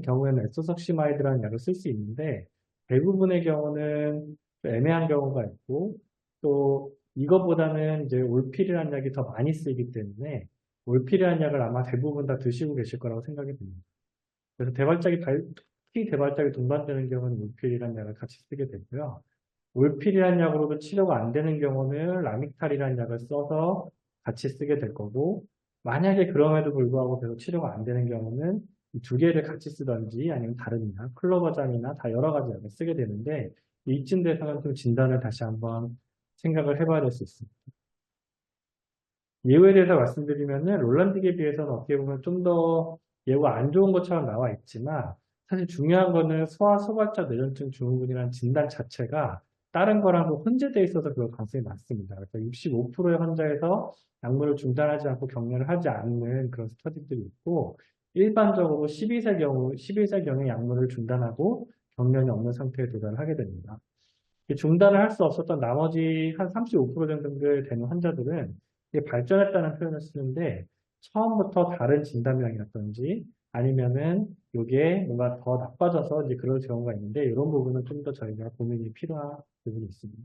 경우에는 엑소석시마이드라는 약을 쓸 수 있는데 대부분의 경우는 애매한 경우가 있고 또 이거보다는 이제 올필이라는 약이 더 많이 쓰이기 때문에 올필이라는 약을 아마 대부분 다 드시고 계실 거라고 생각이 듭니다. 그래서 특히 대발작이 동반되는 경우는 올필이라는 약을 같이 쓰게 되고요. 올필이라는 약으로도 치료가 안 되는 경우는 라미탈이라는 약을 써서 같이 쓰게 될 거고 만약에 그럼에도 불구하고 계속 치료가 안 되는 경우는 이 두 개를 같이 쓰던지 아니면 다른 약, 클로버잠이나 다 여러 가지 약을 쓰게 되는데 이쯤 돼서는 좀 진단을 다시 한번 생각을 해봐야 될 수 있습니다. 예후에 대해서 말씀드리면은 롤란드기에 비해서는 어떻게 보면 좀 더 예후가 안 좋은 것처럼 나와 있지만 사실 중요한 거는 소아 소발작 뇌전증 증후군이라는 진단 자체가 다른 거랑 혼재되어 있어서 그럴 가능성이 많습니다. 그래서 65%의 환자에서 약물을 중단하지 않고 격려를 하지 않는 그런 스터디들이 있고 일반적으로 12세경에 약물을 중단하고 격려이 없는 상태에 도달을 하게 됩니다. 중단을 할 수 없었던 나머지 한 35% 정도 되는 환자들은 이게 발전했다는 표현을 쓰는데 처음부터 다른 진단명이었던지 아니면은 이게 뭔가 더 나빠져서 이제 그럴 경우가 있는데 이런 부분은 좀 더 저희가 고민이 필요한 부분이 있습니다.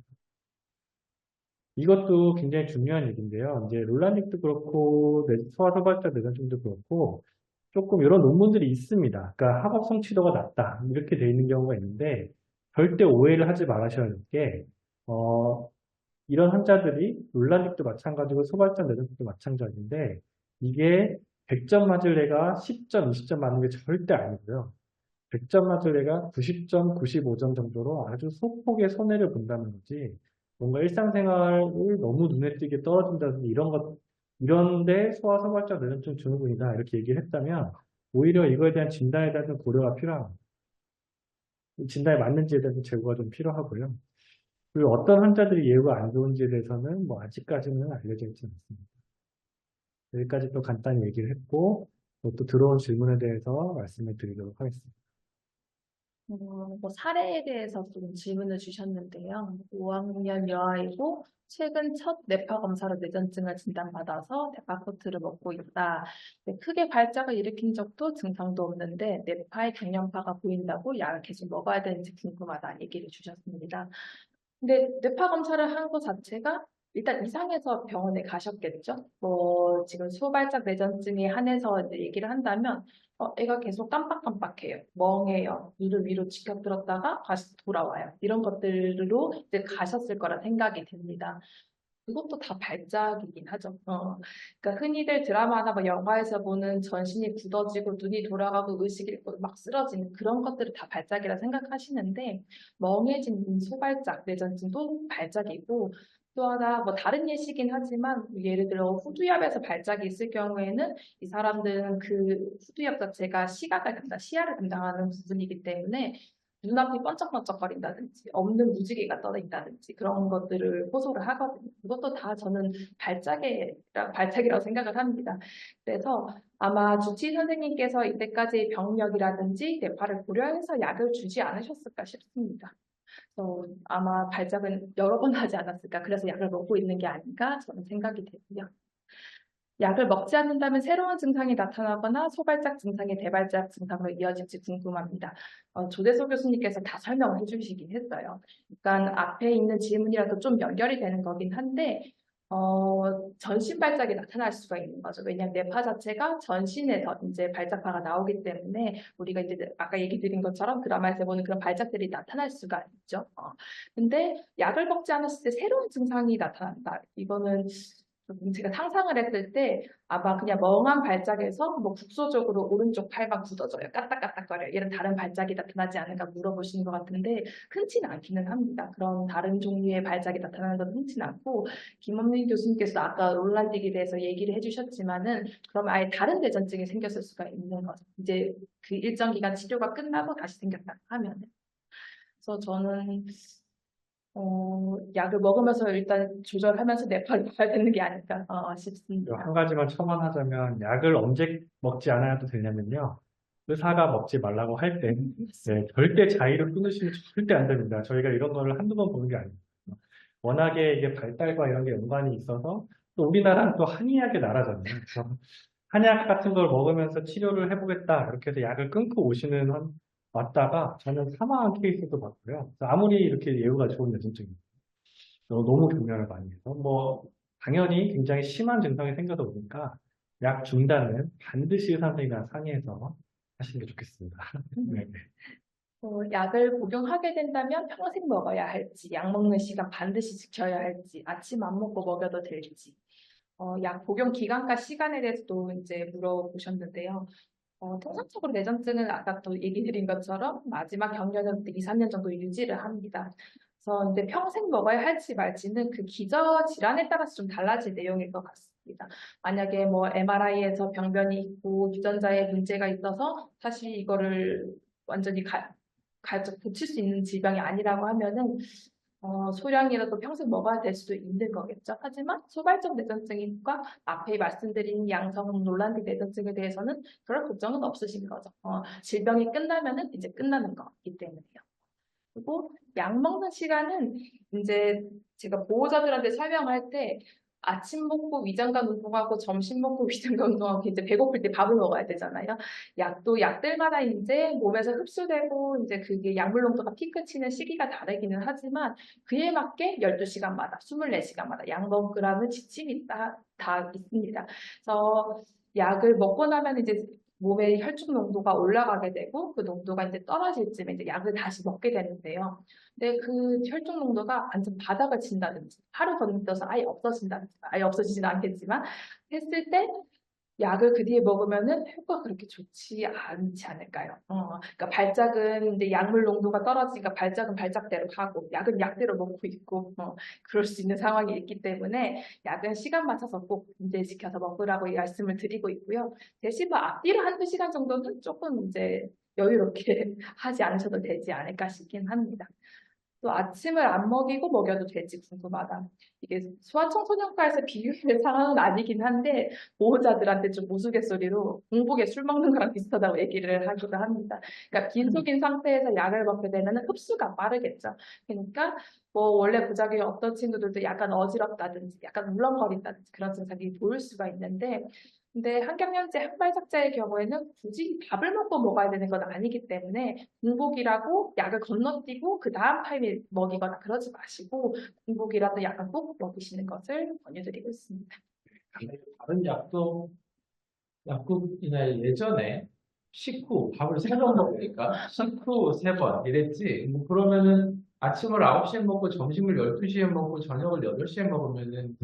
이것도 굉장히 중요한 얘기인데요. 이제 롤라닉도 그렇고 소아소발자 뇌전증도 그렇고 조금 이런 논문들이 있습니다. 그러니까 학업 성취도가 낮다 이렇게 돼 있는 경우가 있는데 절대 오해를 하지 말으셔야 할 게 이런 환자들이 롤라닉도 마찬가지고 소발자 뇌전증도 마찬가지인데 이게 100점 맞을 애가 10점, 20점 맞는 게 절대 아니고요. 100점 맞을 애가 90점, 95점 정도로 아주 소폭의 손해를 본다는 거지. 뭔가 일상생활을 너무 눈에 띄게 떨어진다든지 이런데 소아소발자 뇌전증 증후군이다 이렇게 얘기를 했다면 오히려 이거에 대한 진단에 대한 고려가 필요합니다. 진단이 맞는지에 대한 제고가 좀 필요하고요. 그리고 어떤 환자들이 예후가 안 좋은지에 대해서는 뭐 아직까지는 알려져 있지 않습니다. 여기까지 또 간단히 얘기를 했고 또 들어온 질문에 대해서 말씀을 드리도록 하겠습니다. 뭐 사례에 대해서 좀 질문을 주셨는데요. 5학년 여아이고 최근 첫 뇌파 검사로 뇌전증을 진단받아서 데파코트를 먹고 있다. 네, 크게 발작을 일으킨 적도 증상도 없는데 뇌파에 경련파가 보인다고 약을 계속 먹어야 되는지 궁금하다 얘기를 주셨습니다. 근데 뇌파 검사를 한 것 자체가 일단 이상해서 병원에 가셨겠죠. 뭐 지금 소발작 뇌전증에 한해서 이제 얘기를 한다면 애가 계속 깜빡깜빡해요. 멍해요. 눈을 위로 치켜들었다가 다시 돌아와요. 이런 것들로 이제 가셨을 거라 생각이 됩니다. 그것도 다 발작이긴 하죠. 그러니까 흔히들 드라마나 뭐 영화에서 보는 전신이 굳어지고 눈이 돌아가고 의식이 잃고 막 쓰러지는 그런 것들을 다 발작이라 생각하시는데 멍해진 소발작 뇌전증도 발작이고 또 하나 뭐 다른 예시긴 하지만 예를 들어 후두엽에서 발작이 있을 경우에는 이 사람들은 그 후두엽 자체가 시야를 담당하는 부분이기 때문에 눈앞이 번쩍번쩍거린다든지 없는 무지개가 떠 있다든지 그런 것들을 호소를 하거든요. 그것도 다 저는 발작이라고 생각을 합니다. 그래서 아마 주치 선생님께서 이때까지 병력이라든지 뇌파를 고려해서 약을 주지 않으셨을까 싶습니다. 그래서 아마 발작은 여러 번 하지 않았을까. 그래서 약을 먹고 있는 게 아닌가 저는 생각이 되고요. 약을 먹지 않는다면 새로운 증상이 나타나거나 소발작 증상이 대발작 증상으로 이어질지 궁금합니다. 조대소 교수님께서 다 설명을 해주시긴 했어요. 그러니까 앞에 있는 질문이라도 좀 연결이 되는 거긴 한데 전신 발작이 나타날 수가 있는 거죠. 왜냐하면 뇌파 자체가 전신에서 이제 발작파가 나오기 때문에 우리가 이제 아까 얘기 드린 것처럼 드라마에서 보는 그런 발작들이 나타날 수가 있죠. 근데 약을 먹지 않았을 때 새로운 증상이 나타난다. 이거는 제가 상상을 했을 때 아마 그냥 멍한 발작에서 뭐 국소적으로 오른쪽 팔만 굳어져요. 까딱까딱거려요. 이런 다른 발작이 나타나지 않은가 물어보시는 것 같은데 흔치는 않기는 합니다. 그런 다른 종류의 발작이 나타나는 건 흔치는 않고 김원민 교수님께서도 아까 롤란딕에 대해서 얘기를 해주셨지만은 그럼 아예 다른 뇌전증이 생겼을 수가 있는 거죠. 이제 그 일정 기간 치료가 끝나고 다시 생겼다 하면은. 그래서 저는 약을 먹으면서 일단 조절하면서 뇌파를 봐야 되는 게 아닐까 싶습니다. 한 가지만 첨언하자면 약을 언제 먹지 않아도 되냐면요. 의사가 먹지 말라고 할 때 절대 자의로 끊으시면 절대 안 됩니다. 저희가 이런 거를 한두 번 보는 게 아닙니다. 워낙에 이게 발달과 이런 게 연관이 있어서 또 우리나라는 또 한의학의 나라잖아요. 그래서 한약 같은 걸 먹으면서 치료를 해보겠다 이렇게 해서 약을 끊고 왔다가 저는 사망한 케이스도 봤고요. 그래서 아무리 이렇게 예후가 좋은 뇌전증입니다. 너무 경련을 많이 해서 뭐 당연히 굉장히 심한 증상이 생겨서 보니까 약 중단은 반드시 의사 선생님이랑 상의해서 하시는 게 좋겠습니다. 네. 약을 복용하게 된다면 평생 먹어야 할지, 약 먹는 시간 반드시 지켜야 할지, 아침 안 먹고 먹여도 될지, 약 복용 기간과 시간에 대해서도 이제 물어보셨는데요. 통상적으로 뇌전증은 아까 또 얘기 드린 것처럼 마지막 경련은 2, 3년 정도 유지를 합니다. 그래서 이제 평생 먹어야 할지 말지는 그 기저 질환에 따라서 좀 달라질 내용일 것 같습니다. 만약에 뭐 MRI에서 병변이 있고 유전자에 문제가 있어서 사실 이거를 완전히 고칠 수 있는 질병이 아니라고 하면은 소량이라도 평생 먹어야 될 수도 있는 거겠죠. 하지만 소발적 뇌전증과 앞에 말씀드린 양성 롤란딕 뇌전증에 대해서는 그럴 걱정은 없으신 거죠. 질병이 끝나면은 이제 끝나는 거기 때문에요. 그리고 약 먹는 시간은 이제 제가 보호자들한테 설명할 때 아침 먹고 위장관 운동하고 점심 먹고 위장관 운동하고 이제 배고플 때 밥을 먹어야 되잖아요. 약도 약들마다 이제 몸에서 흡수되고 이제 그게 약물 농도가 피크 치는 시기가 다르기는 하지만 그에 맞게 12시간마다 24시간마다 약 먹으라는 지침이 다 있습니다. 그래서 약을 먹고 나면 이제 몸의 혈중 농도가 올라가게 되고 그 농도가 이제 떨어질 쯤에 이제 약을 다시 먹게 되는데요. 근데 그 혈중 농도가 완전 바닥을 친다든지 하루 건너서 아예 없어진다든지 아예 없어지진 않겠지만 했을 때 약을 그 뒤에 먹으면은 효과가 그렇게 좋지 않지 않을까요? 그러니까 발작은 이제 약물 농도가 떨어지니까 발작은 발작대로 하고 약은 약대로 먹고 있고 그럴 수 있는 상황이 있기 때문에 약은 시간 맞춰서 꼭 인제시켜서 먹으라고 말씀을 드리고 있고요. 대신 뭐 앞뒤로 한두 시간 정도는 조금 이제 여유롭게 하지 않으셔도 되지 않을까 싶긴 합니다. 또 아침을 안 먹이고 먹여도 될지 궁금하다. 이게 소아청소년과에서 비교할 상황은 아니긴 한데 보호자들한테 좀 우스갯소리로 공복에 술 먹는 거랑 비슷하다고 얘기를 하기도 합니다. 그러니까 빈속인 상태에서 약을 먹게 되면 흡수가 빠르겠죠. 그러니까 뭐 원래 부작용이 어떤 친구들도 약간 어지럽다든지 약간 울렁거린다든지 그런 증상이 보일 수가 있는데 근데 한경련제 항발작자의 경우에는 굳이 밥을 먹고 먹어야 되는 건 아니기 때문에 공복이라고 약을 건너뛰고 그 다음 타임에 먹이거나 그러지 마시고 공복이라도 약을 꼭 먹이시는 것을 권유드리고 있습니다. 다른 약도 약국이나 예전에 식후 밥을 3번 먹으니까 식후 3번 이랬지. 뭐 그러면은 아침을 9시에 먹고 점심을 12시에 먹고 저녁을 8시에 먹으면은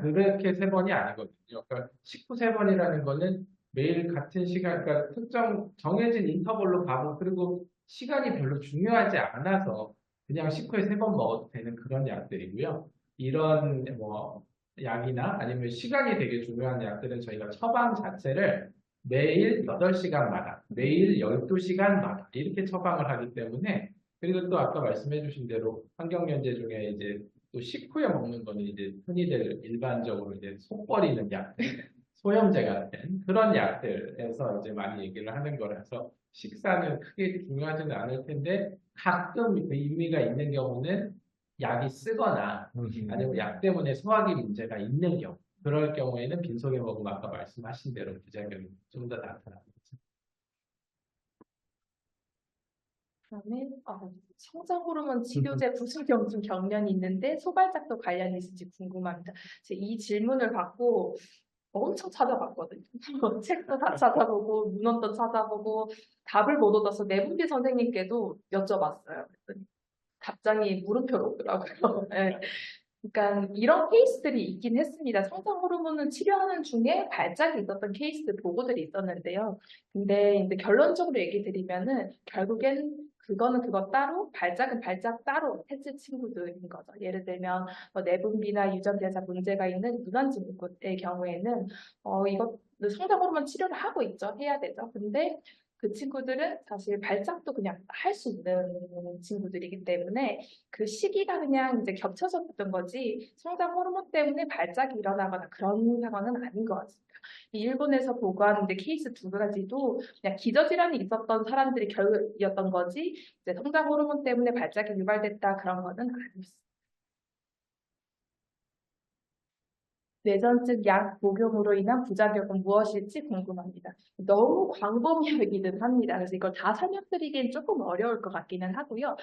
그렇게 3번이 아니거든요. 그러니까 식후 3번이라는 거는 매일 같은 시간, 그러니까 특정 정해진 인터벌로 가고 그리고 시간이 별로 중요하지 않아서 그냥 식후에 3번 먹어도 되는 그런 약들이고요. 이런 뭐 약이나 아니면 시간이 되게 중요한 약들은 저희가 처방 자체를 매일 8시간마다, 매일 12시간마다 이렇게 처방을 하기 때문에 그리고 또 아까 말씀해 주신 대로 환경연제 중에 이제 또 식후에 먹는 거는 이제 흔히들 일반적으로 이제 속 버리는 약들, 소염제 같은 그런 약들에서 이제 많이 얘기를 하는 거라서 식사는 크게 중요하지는 않을 텐데 가끔 그 의미가 있는 경우는 약이 쓰거나 아니면 약 때문에 소화기 문제가 있는 경우, 그럴 경우에는 빈속에 먹으면 아까 말씀하신 대로 부작용이 좀 더 나타납니다. 그다음에 성장 호르몬 치료제 부작용 경련이 있는데 소발작도 관련이 있을지 궁금합니다. 제가 이 질문을 받고 엄청 찾아봤거든요. 책도 다 찾아보고 문헌도 찾아보고 답을 못 얻어서 내분비 선생님께도 여쭤봤어요. 그랬더니 답장이 물음표로 오더라고요. 네. 그러니까 이런 케이스들이 있긴 했습니다. 성장 호르몬을 치료하는 중에 발작이 있었던 케이스 보고들이 있었는데요. 근데 이제 결론적으로 얘기 드리면은 결국엔 그거는 그거 따로, 발작은 발작 따로 했을 친구들인 거죠. 예를 들면 내분비나 유전대사 문제가 있는 유난증후군의 경우에는 이거 성장 호르몬 치료를 하고 있죠. 해야 되죠. 근데 그 친구들은 사실 발작도 그냥 할 수 있는 친구들이기 때문에 그 시기가 그냥 이제 겹쳐졌던 거지 성장 호르몬 때문에 발작이 일어나거나 그런 상황은 아닌 것 같습니다. 이 일본에서 보고한 이제 케이스 두 가지도 그냥 기저질환이 있었던 사람들이 결이었던 거지 이제 성장 호르몬 때문에 발작이 유발됐다 그런 거는 아니었습니다. 뇌전증 약 복용으로 인한 부작용은 무엇일지 궁금합니다. 너무 광범위하기는 합니다. 그래서 이걸 다 설명드리기엔 조금 어려울 것 같기는 하고요.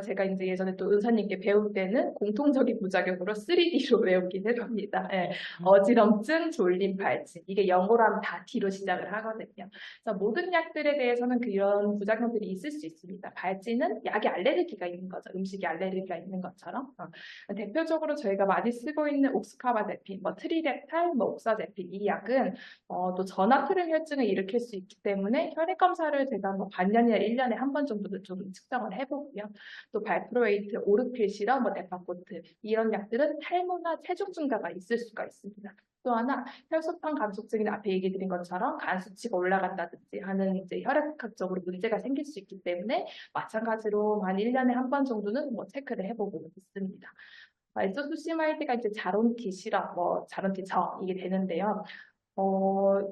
제가 이제 예전에 또 의사님께 배울 때는 공통적인 부작용으로 3D로 외우긴 했습니다. 예. 어지럼증, 졸림, 발진. 이게 영어로 하면 다 D로 시작을 하거든요. 그래서 모든 약들에 대해서는 그런 부작용들이 있을 수 있습니다. 발진은 약에 알레르기가 있는 거죠. 음식에 알레르기가 있는 것처럼. 대표적으로 저희가 많이 쓰고 있는 옥스카바제핀, 뭐 트리랩탈, 뭐 옥사제핀 이 약은 또 전하트를 혈증을 일으킬 수 있기 때문에 혈액 검사를 제가 뭐 반년이나 1년에 한 번 정도는 좀 측정을 해보고요. 또 발프로에이트, 오르필 시럽, 뭐 데파코트 이런 약들은 탈모나 체중 증가가 있을 수가 있습니다. 또 하나 혈소판 감소증인 앞에 얘기 드린 것처럼 간 수치가 올라간다든지 하는 이제 혈액학적으로 문제가 생길 수 있기 때문에 마찬가지로 한 1년에 한 번 정도는 뭐 체크를 해보고 있습니다. 엑소수 심할 때가 이제 자론티 시럽, 뭐 자론티 저 이게 되는데요.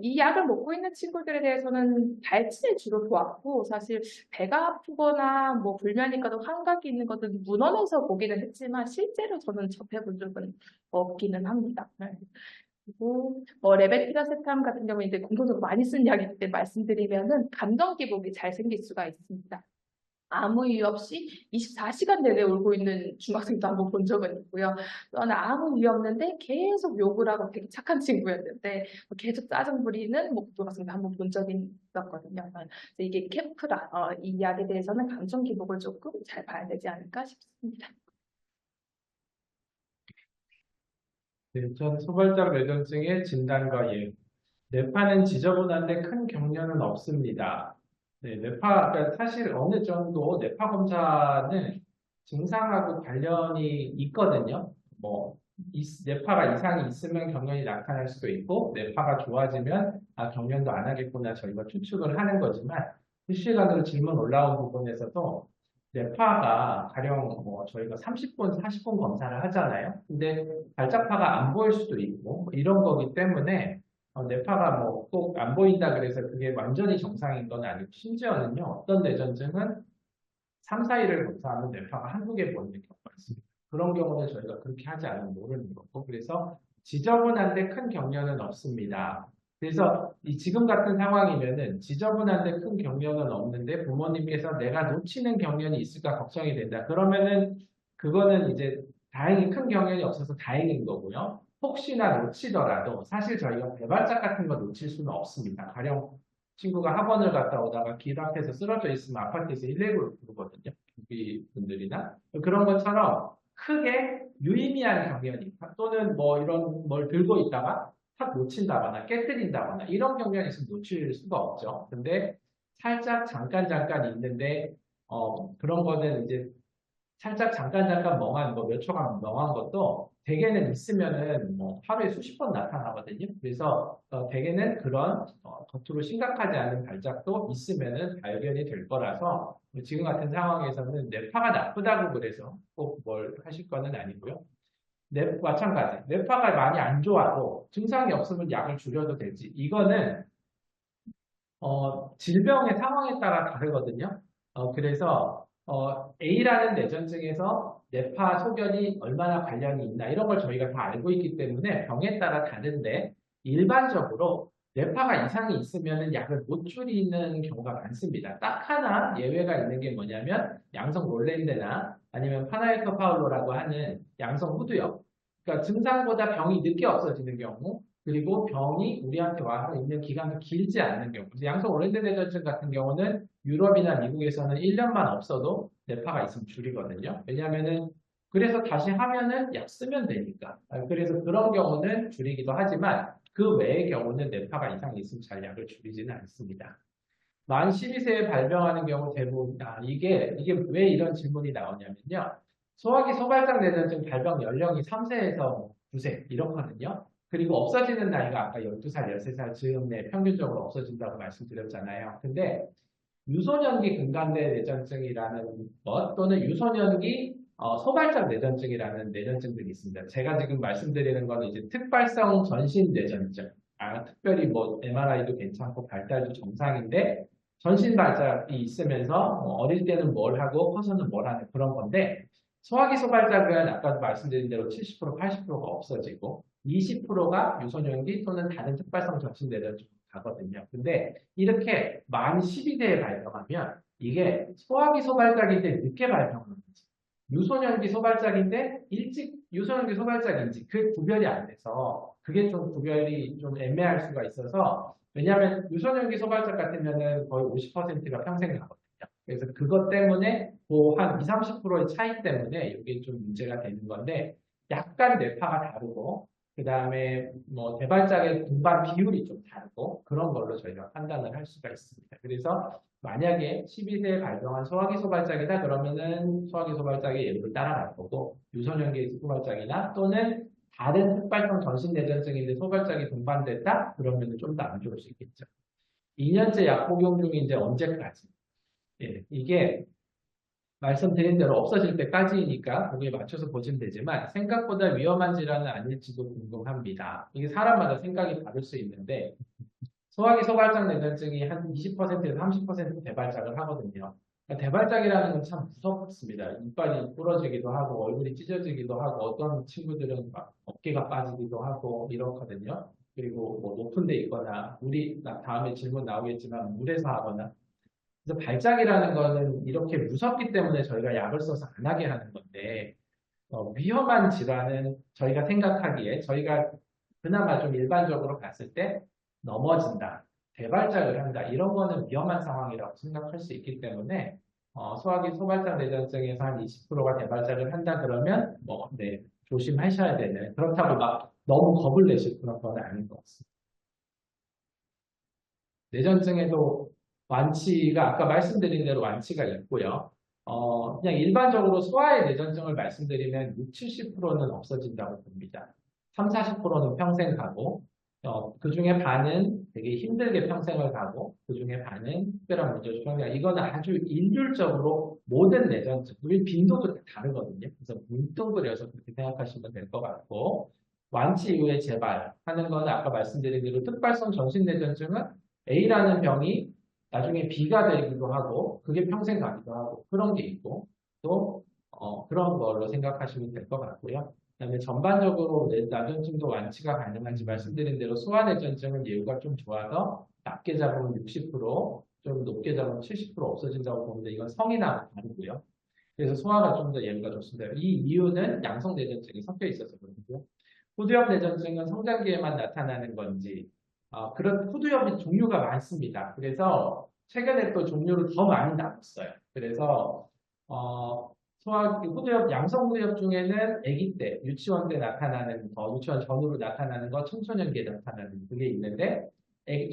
이 약을 먹고 있는 친구들에 대해서는 발진이 주로 좋았고, 사실 배가 아프거나 뭐 불면이과도 환각이 있는 것은 문헌에서 보기는 했지만, 실제로 저는 접해본 적은 없기는 합니다. 네. 그리고 레베티라세탐 같은 경우는 이제 공통적으로 많이 쓰는 약이기 때문에 말씀드리면은 감정 기복이 잘 생길 수가 있습니다. 아무 이유 없이 24시간 내내 울고 있는 중학생도 한번 본 적은 있고요. 또는 아무 이유 없는데 계속 욕을 하고 되게 착한 친구였는데 계속 짜증 부리는 중학생도 한번 본 적이 있었거든요. 그래서 이게 케프라, 이 약에 대해서는 감정 기복을 조금 잘 봐야 되지 않을까 싶습니다. 네, 전 소발작 뇌전증의 진단과 예후. 뇌파는 지저분한데 큰 경련은 없습니다. 네, 그러니까 사실 어느 정도 뇌파 검사는 증상하고 관련이 있거든요. 뇌파가 이상이 있으면 경련이 나타날 수도 있고, 뇌파가 좋아지면, 경련도 안 하겠구나, 저희가 추측을 하는 거지만, 실시간으로 질문 올라온 부분에서도, 뇌파가 가령 저희가 30분, 40분 검사를 하잖아요. 근데 발작파가 안 보일 수도 있고, 이런 거기 때문에, 뇌파가 꼭 안 보인다 그래서 그게 완전히 정상인 건 아니고, 심지어는요, 어떤 뇌전증은 3, 4일을 검사하면 뇌파가 한두 개 보이는 경우가 있습니다. 그런 경우는 저희가 그렇게 하지 않으면 모르는 거고, 그래서 지저분한데 큰 경련은 없습니다. 그래서 지금 같은 상황이면은 지저분한데 큰 경련은 없는데 부모님께서 내가 놓치는 경련이 있을까 걱정이 된다. 그러면은 그거는 이제 다행히 큰 경련이 없어서 다행인 거고요. 혹시나 놓치더라도 사실 저희가 배발작 같은 거 놓칠 수는 없습니다. 가령 친구가 학원을 갔다 오다가 길 앞에서 쓰러져 있으면 아파트에서 119를 부르거든요. 경비 분들이나. 그런 것처럼 크게 유의미한 경련이 또는 이런 뭘 들고 있다가 탁 놓친다거나 깨뜨린다거나 이런 경련이 있으면 놓칠 수가 없죠. 근데 살짝 잠깐 있는데 그런 거는 이제 살짝 잠깐 멍한 몇 초간 멍한 것도 대개는 있으면은 하루에 수십 번 나타나거든요. 그래서 대개는 그런 겉으로 심각하지 않은 발작도 있으면은 발견이 될 거라서 지금 같은 상황에서는 뇌파가 나쁘다고 그래서 꼭 뭘 하실 거는 아니고요. 마찬가지. 뇌파가 많이 안 좋아도 증상이 없으면 약을 줄여도 되지. 이거는 질병의 상황에 따라 다르거든요. 그래서 A라는 뇌전증에서 뇌파 소견이 얼마나 관련이 있나 이런 걸 저희가 다 알고 있기 때문에 병에 따라 다른데 일반적으로 뇌파가 이상이 있으면 약을 못 줄이는 경우가 많습니다. 딱 하나 예외가 있는 게 뭐냐면 양성 롤렌드나 아니면 파나이커 파울로라고 하는 양성 후두염. 그러니까 증상보다 병이 늦게 없어지는 경우 그리고 병이 우리한테 와서 있는 기간도 길지 않는 경우. 양성 오렌지 뇌전증 같은 경우는 유럽이나 미국에서는 1년만 없어도 뇌파가 있으면 줄이거든요. 왜냐하면은 그래서 다시 하면은 약 쓰면 되니까. 그래서 그런 경우는 줄이기도 하지만 그 외의 경우는 뇌파가 이상이 있으면 잘 약을 줄이지는 않습니다. 만 12세에 발병하는 경우 대부분 이게 왜 이런 질문이 나오냐면요. 소화기 소발작 뇌전증 발병 연령이 3세에서 9세 이렇거든요. 그리고 없어지는 나이가 아까 12살, 13살 즈음에 평균적으로 없어진다고 말씀드렸잖아요. 근데 유소년기 근간대 뇌전증이라는 것 또는 유소년기 소발작 뇌전증이라는 뇌전증들이 있습니다. 제가 지금 말씀드리는 건 이제 특발성 전신 뇌전증. 특별히 MRI도 괜찮고 발달도 정상인데 전신 발작이 있으면서 어릴 때는 뭘 하고 커서는 뭘 하는 그런 건데 소화기 소발작은 아까도 말씀드린 대로 70%, 80%가 없어지고 20%가 유소년기 또는 다른 특발성 전신 뇌전증 가거든요. 근데 이렇게 만 12세에 발병하면 이게 소화기 소발작인데 늦게 발병하는 거지. 유소년기 소발작인데 일찍 유소년기 소발작인지 그 구별이 안 돼서 그게 좀 구별이 좀 애매할 수가 있어서 왜냐하면 유소년기 소발작 같으면은 거의 50%가 평생 가거든요. 그래서 그것 때문에 한 20, 30%의 차이 때문에 이게 좀 문제가 되는 건데 약간 뇌파가 다르고 그 다음에 대발작의 동반 비율이 좀 다르고 그런 걸로 저희가 판단을 할 수가 있습니다. 그래서 만약에 12세에 발병한 소화기 소발작이다 그러면은 소화기 소발작의 예후를 따라갈 거고 유소년기 소발작이나 또는 다른 특발성 전신내전증인데 소발작이 동반됐다 그러면은 좀 더 안 좋을 수 있겠죠. 2년째 약 복용 중인데 언제까지? 예, 이게 말씀드린 대로 없어질 때까지니까 거기에 맞춰서 보시면 되지만 생각보다 위험한 질환은 아닐지도 궁금합니다. 이게 사람마다 생각이 다를 수 있는데 소화기 소발작 내전증이 한 20%에서 30% 대발작을 하거든요. 그러니까 대발작이라는 건 참 무섭습니다. 이빨이 부러지기도 하고 얼굴이 찢어지기도 하고 어떤 친구들은 막 어깨가 빠지기도 하고 이렇거든요. 그리고 뭐 높은 데 있거나 물이 다음에 질문 나오겠지만 물에서 하거나 그래서 발작이라는 거는 이렇게 무섭기 때문에 저희가 약을 써서 안 하게 하는 건데 위험한 질환은 저희가 생각하기에 저희가 그나마 좀 일반적으로 봤을 때 넘어진다, 대발작을 한다 이런 거는 위험한 상황이라고 생각할 수 있기 때문에 소화기 소발작 내전증에서 한 20%가 대발작을 한다 그러면 뭐 네, 조심하셔야 되는 그렇다고 막 너무 겁을 내실 그런 건 아닌 것 같습니다. 내전증에도 완치가 아까 말씀드린 대로 완치가 있고요. 그냥 일반적으로 소아의 내전증을 말씀드리면 6, 70%는 없어진다고 봅니다. 3, 40%는 평생 가고, 그중에 반은 되게 힘들게 평생을 가고, 그중에 반은 특별한 문제 없이 이거는 아주 일률적으로 모든 내전증, 우리 빈도도 다 다르거든요. 그래서 뭉뚱그려서 그렇게 생각하시면 될 것 같고, 완치 이후에 재발하는 거는 아까 말씀드린 대로 특발성 전신내전증은 A라는 병이 나중에 B가 되기도 하고 그게 평생 가기도 하고 그런 게 있고 또 그런 걸로 생각하시면 될 것 같고요. 그다음에 전반적으로 뇌전증도 완치가 가능한지 말씀드린 대로 소아뇌전증은 예후가 좀 좋아서 낮게 잡으면 60%, 좀 높게 잡으면 70% 없어진다고 보는데 이건 성인하고 다르고요. 그래서 소아가 좀 더 예후가 좋습니다. 이 이유는 양성뇌전증이 섞여 있어서 그렇고요. 후두엽 뇌전증은 성장기에만 나타나는 건지 그런 후두엽의 종류가 많습니다. 그래서 최근에 또 종류를 더 많이 나눴어요. 그래서 후두엽, 양성 후두엽 중에는 아기 때, 유치원 때 나타나는 거, 유치원 전후로 나타나는 거, 청소년기에 나타나는 그게 있는데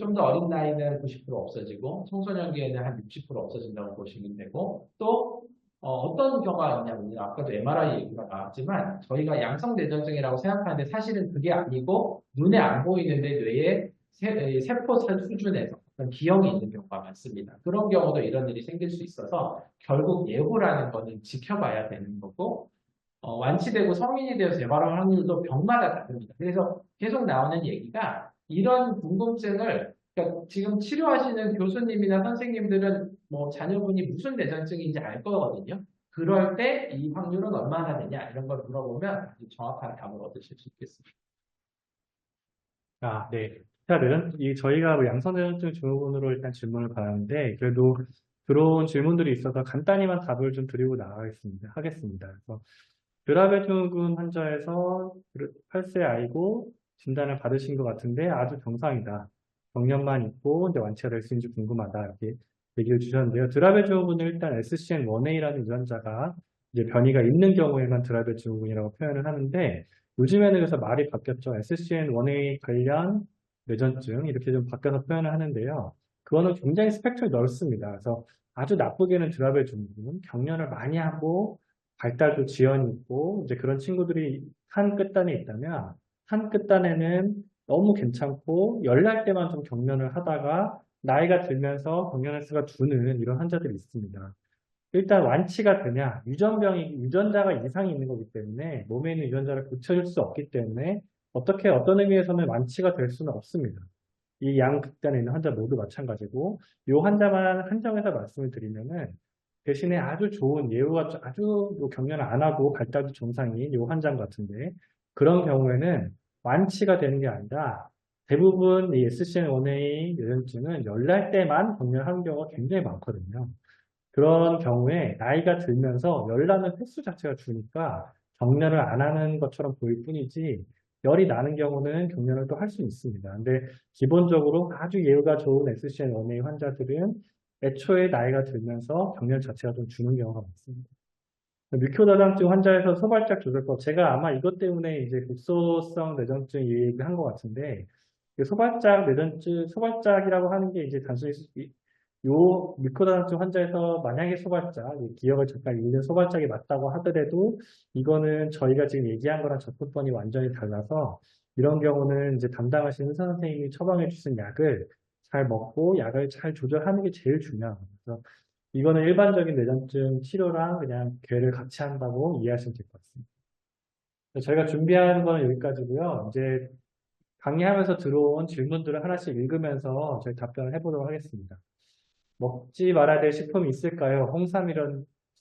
좀 더 어린 나이는 90% 없어지고 청소년기에는 한 60% 없어진다고 보시면 되고 또 어떤 경우가 있냐면요. 아까도 MRI 얘기가 나왔지만 저희가 양성뇌전증이라고 생각하는데 사실은 그게 아니고 눈에 안 보이는데 뇌에 세포 수준에서 어떤 기형이 있는 경우가 많습니다. 그런 경우도 이런 일이 생길 수 있어서 결국 예후라는 거는 지켜봐야 되는 거고 완치되고 성인이 되어서 재발할 확률도 병마다 다릅니다. 그래서 계속 나오는 얘기가 이런 궁금증을 그러니까 지금 치료하시는 교수님이나 선생님들은 뭐 자녀분이 무슨 뇌전증인지 알 거거든요. 그럴 때 이 확률은 얼마나 되냐 이런 걸 물어보면 아주 정확한 답을 얻으실 수 있겠습니다. 네. 자, 저희가 뭐 양성내전증 증후군으로 일단 질문을 받았는데, 그래도 들어온 질문들이 있어서 간단히만 답을 좀 드리고 하겠습니다. 그래서 드라베 증후군 환자에서 8세 아이고 진단을 받으신 것 같은데 아주 정상이다. 경련만 있고 이제 완치가 될 수 있는지 궁금하다. 이렇게 얘기를 주셨는데요. 드라베 증후군은 일단 SCN1A라는 유전자가 이제 변이가 있는 경우에만 드라베 증후군이라고 표현을 하는데 요즘에는 그래서 말이 바뀌었죠. SCN1A 관련 뇌전증 이렇게 좀 바뀌어서 표현을 하는데요. 그거는 굉장히 스펙트럼이 넓습니다. 그래서 아주 나쁘게는 드라베 증후군, 경련을 많이 하고 발달도 지연이 있고 이제 그런 친구들이 한 끝단에 있다면 한 끝단에는 너무 괜찮고 열날 때만 좀 경련을 하다가 나이가 들면서 경련 횟수가 주는 이런 환자들이 있습니다. 일단 완치가 되냐? 유전자가 이상이 있는 거기 때문에 몸에 있는 유전자를 고쳐줄 수 없기 때문에 어떤 의미에서는 완치가 될 수는 없습니다. 이 양 극단에 있는 환자 모두 마찬가지고 이 환자만 한정해서 말씀을 드리면은 대신에 아주 좋은 예후가 아주 경련을 안 하고 발달도 정상인 이 환자 같은데 그런 경우에는 완치가 되는 게 아니라 대부분 이 SCN1A 뇌전증은 열날 때만 경련하는 경우가 굉장히 많거든요. 그런 경우에 나이가 들면서 열나는 횟수 자체가 주니까 경련을 안 하는 것처럼 보일 뿐이지 열이 나는 경우는 경련을 또 할 수 있습니다. 근데 기본적으로 아주 예후가 좋은 SCN1A 환자들은 애초에 나이가 들면서 경련 자체가 좀 주는 경우가 많습니다. 뮤코다당증 환자에서 소발작 조절법 제가 아마 이것 때문에 이제 국소성 뇌전증 이 얘기를 한 것 같은데 소발작 뇌전증 소발작이라고 하는 게 이제 단순히 요 뮤코다당증 환자에서 만약에 소발작 기억을 잠깐 잃는 소발작이 맞다고 하더라도 이거는 저희가 지금 얘기한 거랑 접근법이 완전히 달라서 이런 경우는 이제 담당하시는 의사 선생님이 처방해 주신 약을 잘 먹고 약을 잘 조절하는 게 제일 중요합니다. 이거는 일반적인 뇌전증 치료랑 그냥 괴를 같이 한다고 이해하시면 될 것 같습니다. 저희가 준비한 거는 여기까지고요. 이제 강의하면서 들어온 질문들을 하나씩 읽으면서 저희 답변을 해보도록 하겠습니다. 먹지 말아야 될 식품이 있을까요?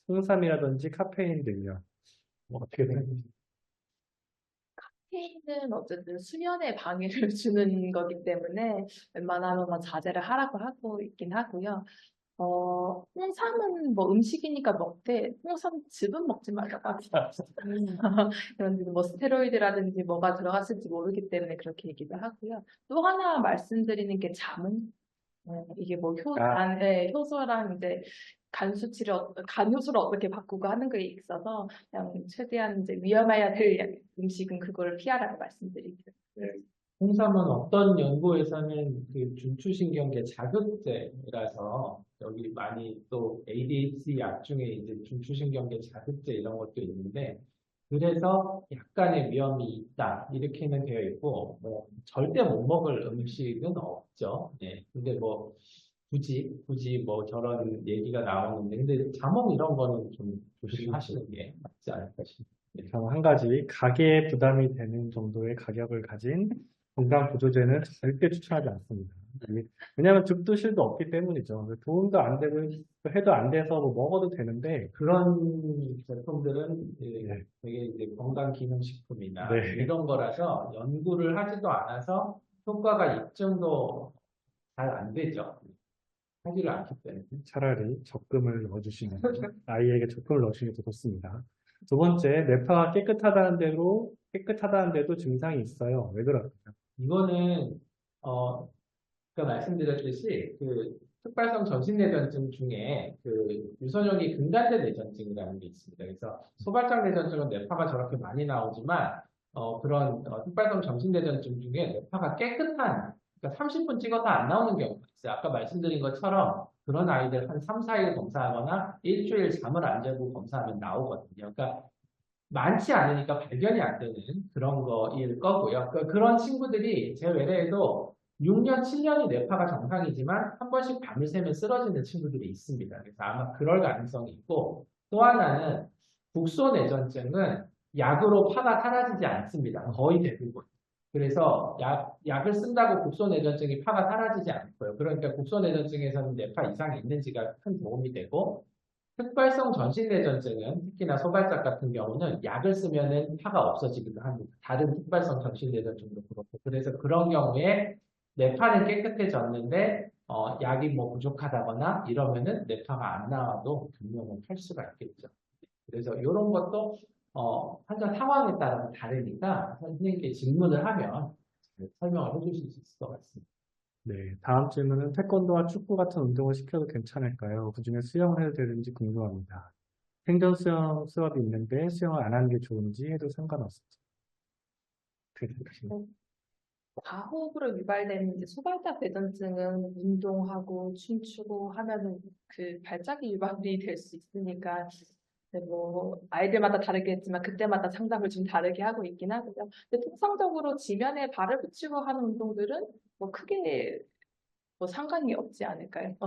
홍삼이라든지 카페인 등요. 뭐 어떻게 생각하세요? 카페인은 어쨌든 수면에 방해를 주는 거기 때문에 웬만하면 자제를 하라고 하고 있긴 하고요. 홍삼은 뭐 음식이니까 먹되 홍삼즙은 먹지 말라고 하죠. 그런 뭐 스테로이드라든지 뭐가 들어갔을지 모르기 때문에 그렇게 얘기도 하고요. 또 하나 말씀드리는 게 자몽. 이게 뭐 아, 효소랑 이제 간 효소를 어떻게 바꾸고 하는 거에 있어서 그냥 최대한 이제 위험해야 될 음식은 그걸 피하라고 말씀드립니다. 네. 홍삼은 어떤 연구에서는 그 중추신경계 자극제라서 여기 많이 또 ADHD 약 중에 이제 중추신경계 자극제 이런 것도 있는데 그래서 약간의 위험이 있다 이렇게는 되어 있고 뭐 절대 못 먹을 음식은 없죠. 네. 근데 뭐 굳이 뭐 저런 얘기가 나오는데 근데 자몽 이런 거는 좀 조심하시는 게 맞지 않을까 싶습니다. 그럼 한 가지 가계에 부담이 되는 정도의 가격을 가진 건강 보조제는 절대 추천하지 않습니다. 왜냐하면 득도 실도 없기 때문이죠. 도움도 안 되고 해도 안 돼서 뭐 먹어도 되는데 그런 제품들은 네. 되게 이제 건강기능식품이나 네. 이런 거라서 연구를 하지도 않아서 효과가 입증도 잘 안 되죠. 하지를 않기 때문에. 차라리 적금을 넣어주시면 아이에게 적금을 넣으시는 게 더 좋습니다. 두 번째, 뇌파가 깨끗하다는데도 증상이 있어요. 왜 그럴까요? 이거는, 아까 말씀드렸듯이 그 특발성 전신내전증 중에 그 유선형이 근간대 내전증이라는 게 있습니다. 그래서 소발장 내전증은 뇌파가 저렇게 많이 나오지만 그런 특발성 전신내전증 중에 뇌파가 깨끗한 그러니까 30분 찍어도 안 나오는 경우가 있어요. 아까 말씀드린 것처럼 그런 아이들 한 3, 4일 검사하거나 일주일 잠을 안 자고 검사하면 나오거든요. 그러니까 많지 않으니까 발견이 안 되는 그런 거일 거고요. 그런 친구들이 제 외래에도 6년, 7년이 뇌파가 정상이지만 한 번씩 밤을 새면 쓰러지는 친구들이 있습니다. 그래서 아마 그럴 가능성이 있고 또 하나는 국소내전증은 약으로 파가 사라지지 않습니다. 거의 대부분. 그래서 약을 쓴다고 국소내전증이 파가 사라지지 않고요. 그러니까 국소내전증에서는 뇌파 이상이 있는지가 큰 도움이 되고 흑발성 전신내전증은 특히나 소발작 같은 경우는 약을 쓰면은 파가 없어지기도 합니다. 다른 흑발성 전신내전증도 그렇고 그래서 그런 경우에 뇌파는 깨끗해졌는데 약이 뭐 부족하다거나 이러면은 뇌파가 안 나와도 병명을 할 수가 있겠죠. 그래서 이런 것도 환자 상황에 따라서 다르니까 선생님께 질문을 하면 잘 설명을 해주실 수 있을 것 같습니다. 네, 다음 질문은 태권도와 축구 같은 운동을 시켜도 괜찮을까요? 그중에 수영을 해도 되는지 궁금합니다. 생존 수영 수업이 있는데 수영을 안 하는 게 좋은지 해도 상관없을지. 어떻게 생각하십니까? 과호흡으로 유발되는 이제 소발작 뇌전증은 운동하고 춤추고 하면은 그 발작이 유발이 될 수 있으니까 근데 뭐 아이들마다 다르겠지만 그때마다 상담을 좀 다르게 하고 있긴 하고요. 근데 통상적으로 지면에 발을 붙이고 하는 운동들은 뭐 크게 뭐 상관이 없지 않을까요?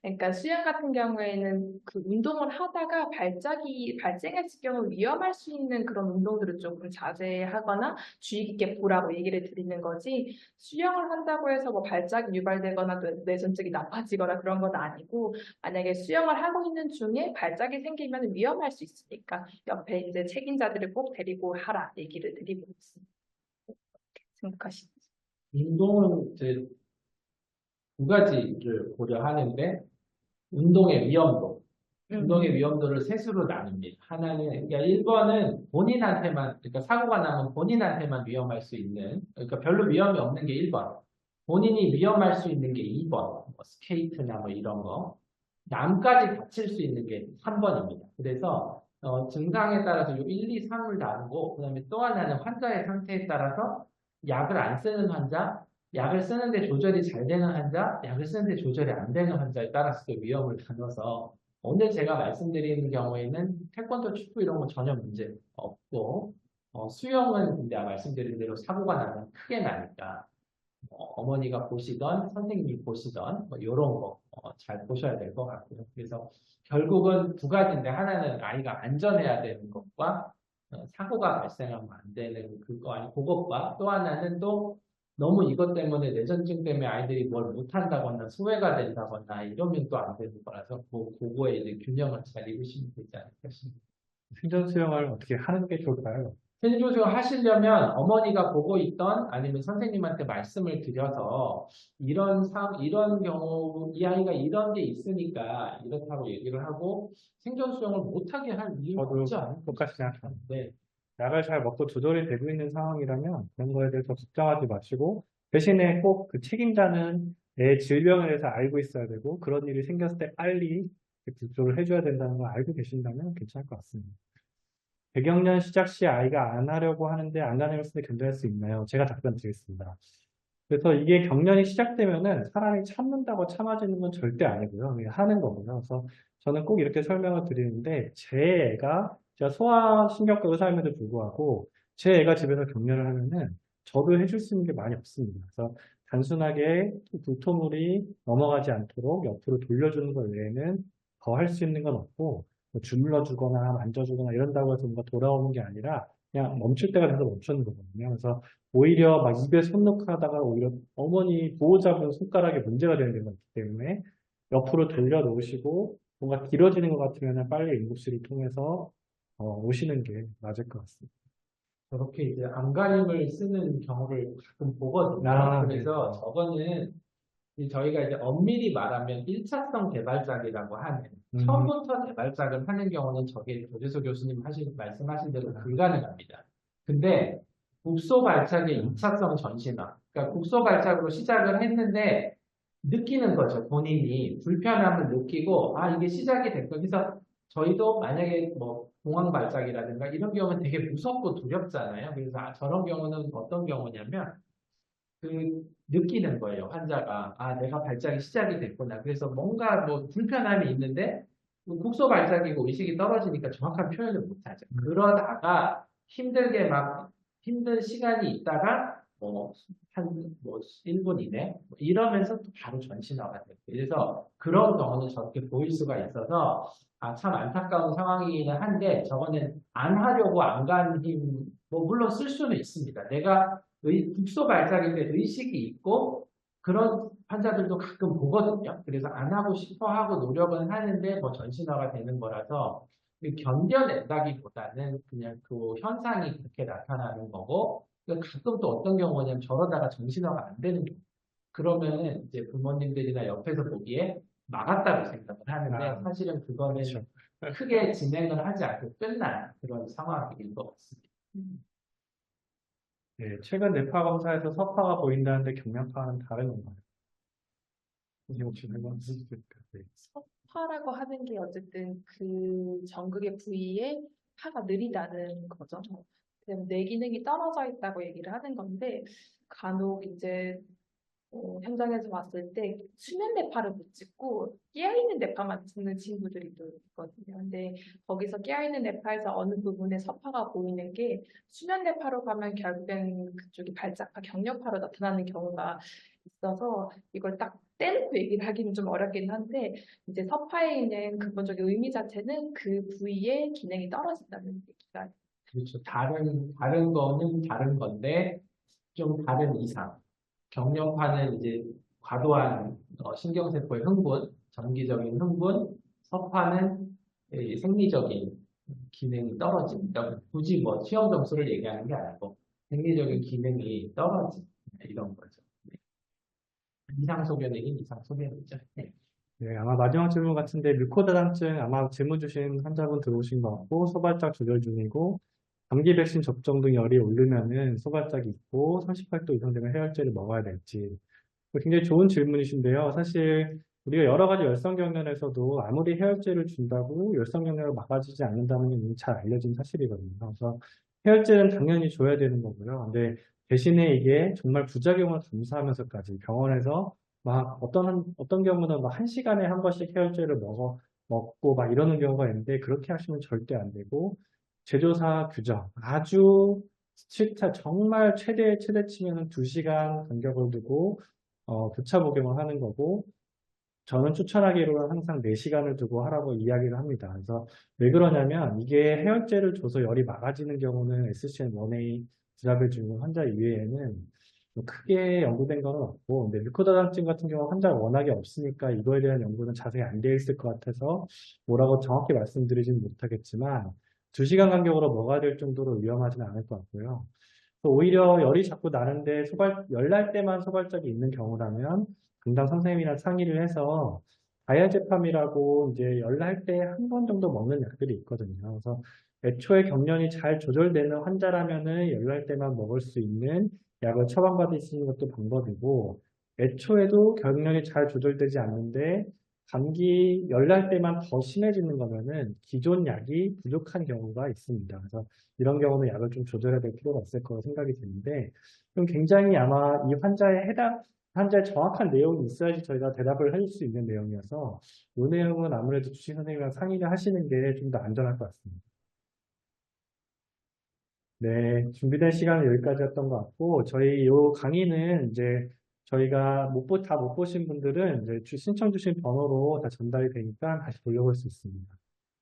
그러니까 수영 같은 경우에는 그 운동을 하다가 발작이 발생했을 경우 위험할 수 있는 그런 운동들을 조금 자제하거나 주의 깊게 보라고 얘기를 드리는 거지 수영을 한다고 해서 뭐 발작이 유발되거나 뇌전증이 나빠지거나 그런 건 아니고 만약에 수영을 하고 있는 중에 발작이 생기면 위험할 수 있으니까 옆에 이제 책임자들을 꼭 데리고 하라 얘기를 드리고 있습니다. 생각하시죠? 운동은 이제 두 가지를 고려하는데 운동의 위험도, 운동의 위험도를 셋으로 나눕니다. 하나는 그러니까 1번은 본인한테만 그러니까 사고가 나면 본인한테만 위험할 수 있는 그러니까 별로 위험이 없는 게 1번. 본인이 위험할 수 있는 게 2번. 뭐 스케이트나 뭐 이런 거. 남까지 다칠 수 있는 게 3번입니다. 그래서 증상에 따라서 요 1, 2, 3을 나누고 그다음에 또 하나는 환자의 상태에 따라서 약을 안 쓰는 환자, 약을 쓰는데 조절이 잘 되는 환자, 약을 쓰는데 조절이 안 되는 환자에 따라서도 위험을 나눠서 오늘 제가 말씀드리는 경우에는 태권도, 축구 이런 거 전혀 문제 없고 수영은 근데 말씀드린 대로 사고가 나면 크게 나니까 어머니가 보시던 선생님이 보시던 뭐 이런 거 잘 보셔야 될 것 같고요. 그래서 결국은 두 가지인데 하나는 아이가 안전해야 되는 것과 사고가 발생하면 안 되는 그것과 또 하나는 또 너무 이것 때문에 뇌전증 때문에 아이들이 뭘 못한다거나 소외가 된다거나 이러면 또 안 되는 거라서 그거에 이제 균형을 잘 이루시면 되지 않을까 싶습니다. 생존 수영을 어떻게 하는 게 좋을까요? 생존수영 하시려면 어머니가 보고 있던 아니면 선생님한테 말씀을 드려서 이런 경우 이 아이가 이런 게 있으니까 이렇다고 얘기를 하고 생존수영을 못하게 할 이유가 저도 없지 않을까 똑같이 생각합니다. 네. 약을 잘 먹고 조절이 되고 있는 상황이라면 그런 거에 대해서 걱정하지 마시고 대신에 꼭 그 책임자는 내 질병에 대해서 알고 있어야 되고 그런 일이 생겼을 때 빨리 구조를 해줘야 된다는 걸 알고 계신다면 괜찮을 것 같습니다. 배경련 시작 시 아이가 안 하려고 하는데 안 가능했을 때 견뎌낼 수 있나요? 제가 답변 드리겠습니다. 그래서 이게 경련이 시작되면은 사람이 참는다고 참아지는 건 절대 아니고요. 그냥 하는 거고요. 그래서 저는 꼭 이렇게 설명을 드리는데 제 애가 제가 소아신경과 의사임에도 불구하고 제 애가 집에서 경련을 하면은 저도 해줄 수 있는 게 많이 없습니다. 그래서 단순하게 불토물이 넘어가지 않도록 옆으로 돌려주는 것 외에는 더 할 수 있는 건 없고 뭐 주물러 주거나 만져주거나 이런다고 해서 뭔가 돌아오는 게 아니라 그냥 멈출 때가 돼서 멈추는 거거든요. 그래서 오히려 막 입에 손 넣고 하다가 오히려 어머니 보호자분 손가락에 문제가 되는 경우가 있기 때문에 옆으로 돌려 놓으시고 뭔가 길어지는 것 같으면 빨리 응급실을 통해서 오시는 게 맞을 것 같습니다. 저렇게 이제 안간힘을 쓰는 경우를 가끔 보거든요. 아, 그래서 네. 저거는 저희가 이제 엄밀히 말하면 1차성 개발작이라고 하는 음, 처음부터 개발작을 하는 경우는 저게 조재석 교수님 말씀하신 대로 불가능합니다. 근데 국소 발작의 2차성 전신화, 그러니까 국소 발작으로 시작을 했는데 느끼는 거죠. 본인이 불편함을 느끼고 아 이게 시작이 됐고 그래서 저희도 만약에 뭐 공황 발작이라든가 이런 경우는 되게 무섭고 두렵잖아요. 그래서 저런 경우는 어떤 경우냐면 느끼는 거예요. 환자가. 아, 내가 발작이 시작이 됐구나. 그래서 뭔가 뭐 불편함이 있는데, 국소 발작이고 의식이 떨어지니까 정확한 표현을 못하죠. 그러다가 힘든 시간이 있다가, 뭐 1분 이내? 뭐 이러면서 또 바로 전신화가 돼요. 그래서 그런 경우는 저렇게 보일 수가 있어서, 아, 참 안타까운 상황이기는 한데, 저거는 안 하려고 안 간 힘, 뭐, 물론 쓸 수는 있습니다. 내가 국소 발작인데 의식이 있고 그런 환자들도 가끔 보거든요. 그래서 안 하고 싶어 하고 노력은 하는데 뭐 전신화가 되는 거라서 견뎌낸다기보다는 그냥 그 현상이 그렇게 나타나는 거고 가끔 또 어떤 경우냐면 저러다가 전신화가 안 되는 경우. 그러면은 이제 부모님들이나 옆에서 보기에 막았다고 생각을 하는데 아, 사실은 그거는 그렇죠. 크게 진행을 하지 않고 끝난 그런 상황인 것 같습니다. 네, 최근 뇌파 검사에서 서파가 보인다는데 경련파는 다른 건가요? 이게 혹시 설명 해주실까요? 네. 파라고 하는 게 어쨌든 그 전극의 부위에 파가 느리다는 거죠. 그럼 뇌 기능이 떨어져 있다고 얘기를 하는 건데 간혹 이제 현장에서 봤을 때 수면 뇌파를 못 찍고 깨어있는 뇌파만 찍는 친구들이 또 있거든요. 근데 거기서 깨어있는 뇌파에서 어느 부분에 서파가 보이는 게 수면 뇌파로 가면 결국엔 그쪽이 발작파, 경련파로 나타나는 경우가 있어서 이걸 딱 떼놓고 얘기를 하기는 좀 어렵긴 한데 이제 서파에 있는 근본적인 의미 자체는 그 부위의 기능이 떨어진다는 얘기가 그렇죠. 다른 거는 다른 건데, 좀 다른 이상. 경련파는 이제 과도한 신경세포의 흥분, 정기적인 흥분, 서파는 생리적인 기능이 떨어진다. 굳이 뭐 시험 점수를 얘기하는 게 아니고, 생리적인 기능이 떨어진 이런 거죠. 네. 이상소견이긴 이상소견이죠. 네. 네, 아마 마지막 질문 같은데 뮤코다당증 아마 질문 주신 환자분 들어오신 것 같고 소발작 조절 중이고 감기 백신 접종 등 열이 오르면은 소발작이 있고 38도 이상 되면 해열제를 먹어야 될지 굉장히 좋은 질문이신데요. 사실 우리가 여러 가지 열성 경련에서도 아무리 해열제를 준다고 열성 경련을 막아지지 않는다는 게 이미 잘 알려진 사실이거든요. 그래서 해열제는 당연히 줘야 되는 거고요. 근데 대신에 이게 정말 부작용을 감수하면서까지 병원에서 막 어떤 경우는 막 1시간에 한 번씩 해열제를 먹고 막 이러는 경우가 있는데 그렇게 하시면 절대 안 되고 제조사 규정 아주 정말 최대치면은 2시간 간격을 두고 교차 복용을 하는 거고, 저는 추천하기로는 항상 4시간을 두고 하라고 이야기를 합니다. 그래서 왜 그러냐면 이게 해열제를 줘서 열이 막아지는 경우는 SCN1A 드랍을 주는 환자 이외에는 뭐 크게 연구된 건 없고, 근데 뮤코다당증 같은 경우 환자가 워낙에 없으니까 이거에 대한 연구는 자세히 안 되어 있을 것 같아서 뭐라고 정확히 말씀드리지는 못하겠지만 2시간 간격으로 먹어야 될 정도로 위험하지는 않을 것 같고요. 또 오히려 열이 자꾸 나는데 열날 때만 소발작이 있는 경우라면 금당 선생님이랑 상의를 해서 다이아제팜이라고 이제 열날 때 한 번 정도 먹는 약들이 있거든요. 그래서 애초에 경련이 잘 조절되는 환자라면은 열날 때만 먹을 수 있는 약을 처방받으시는 것도 방법이고, 애초에도 경련이 잘 조절되지 않는데 감기 열날 때만 더 심해지는 거면은 기존 약이 부족한 경우가 있습니다. 그래서 이런 경우는 약을 좀 조절해야 될 필요가 있을 거라고 생각이 드는데, 좀 굉장히 아마 이 환자의 정확한 내용이 있어야지 저희가 대답을 해줄 수 있는 내용이어서, 이 내용은 아무래도 주식 선생님이랑 상의를 하시는 게 좀 더 안전할 것 같습니다. 네, 준비된 시간은 여기까지였던 것 같고, 저희 이 강의는 이제 저희가 다 못 보신 분들은 이제 신청 주신 번호로 다 전달이 되니까 다시 돌려볼 수 있습니다.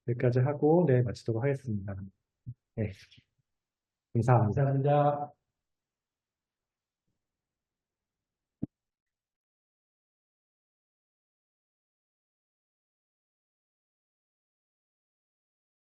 여기까지 하고, 네, 마치도록 하겠습니다. 네, 감사합니다. 감사합니다.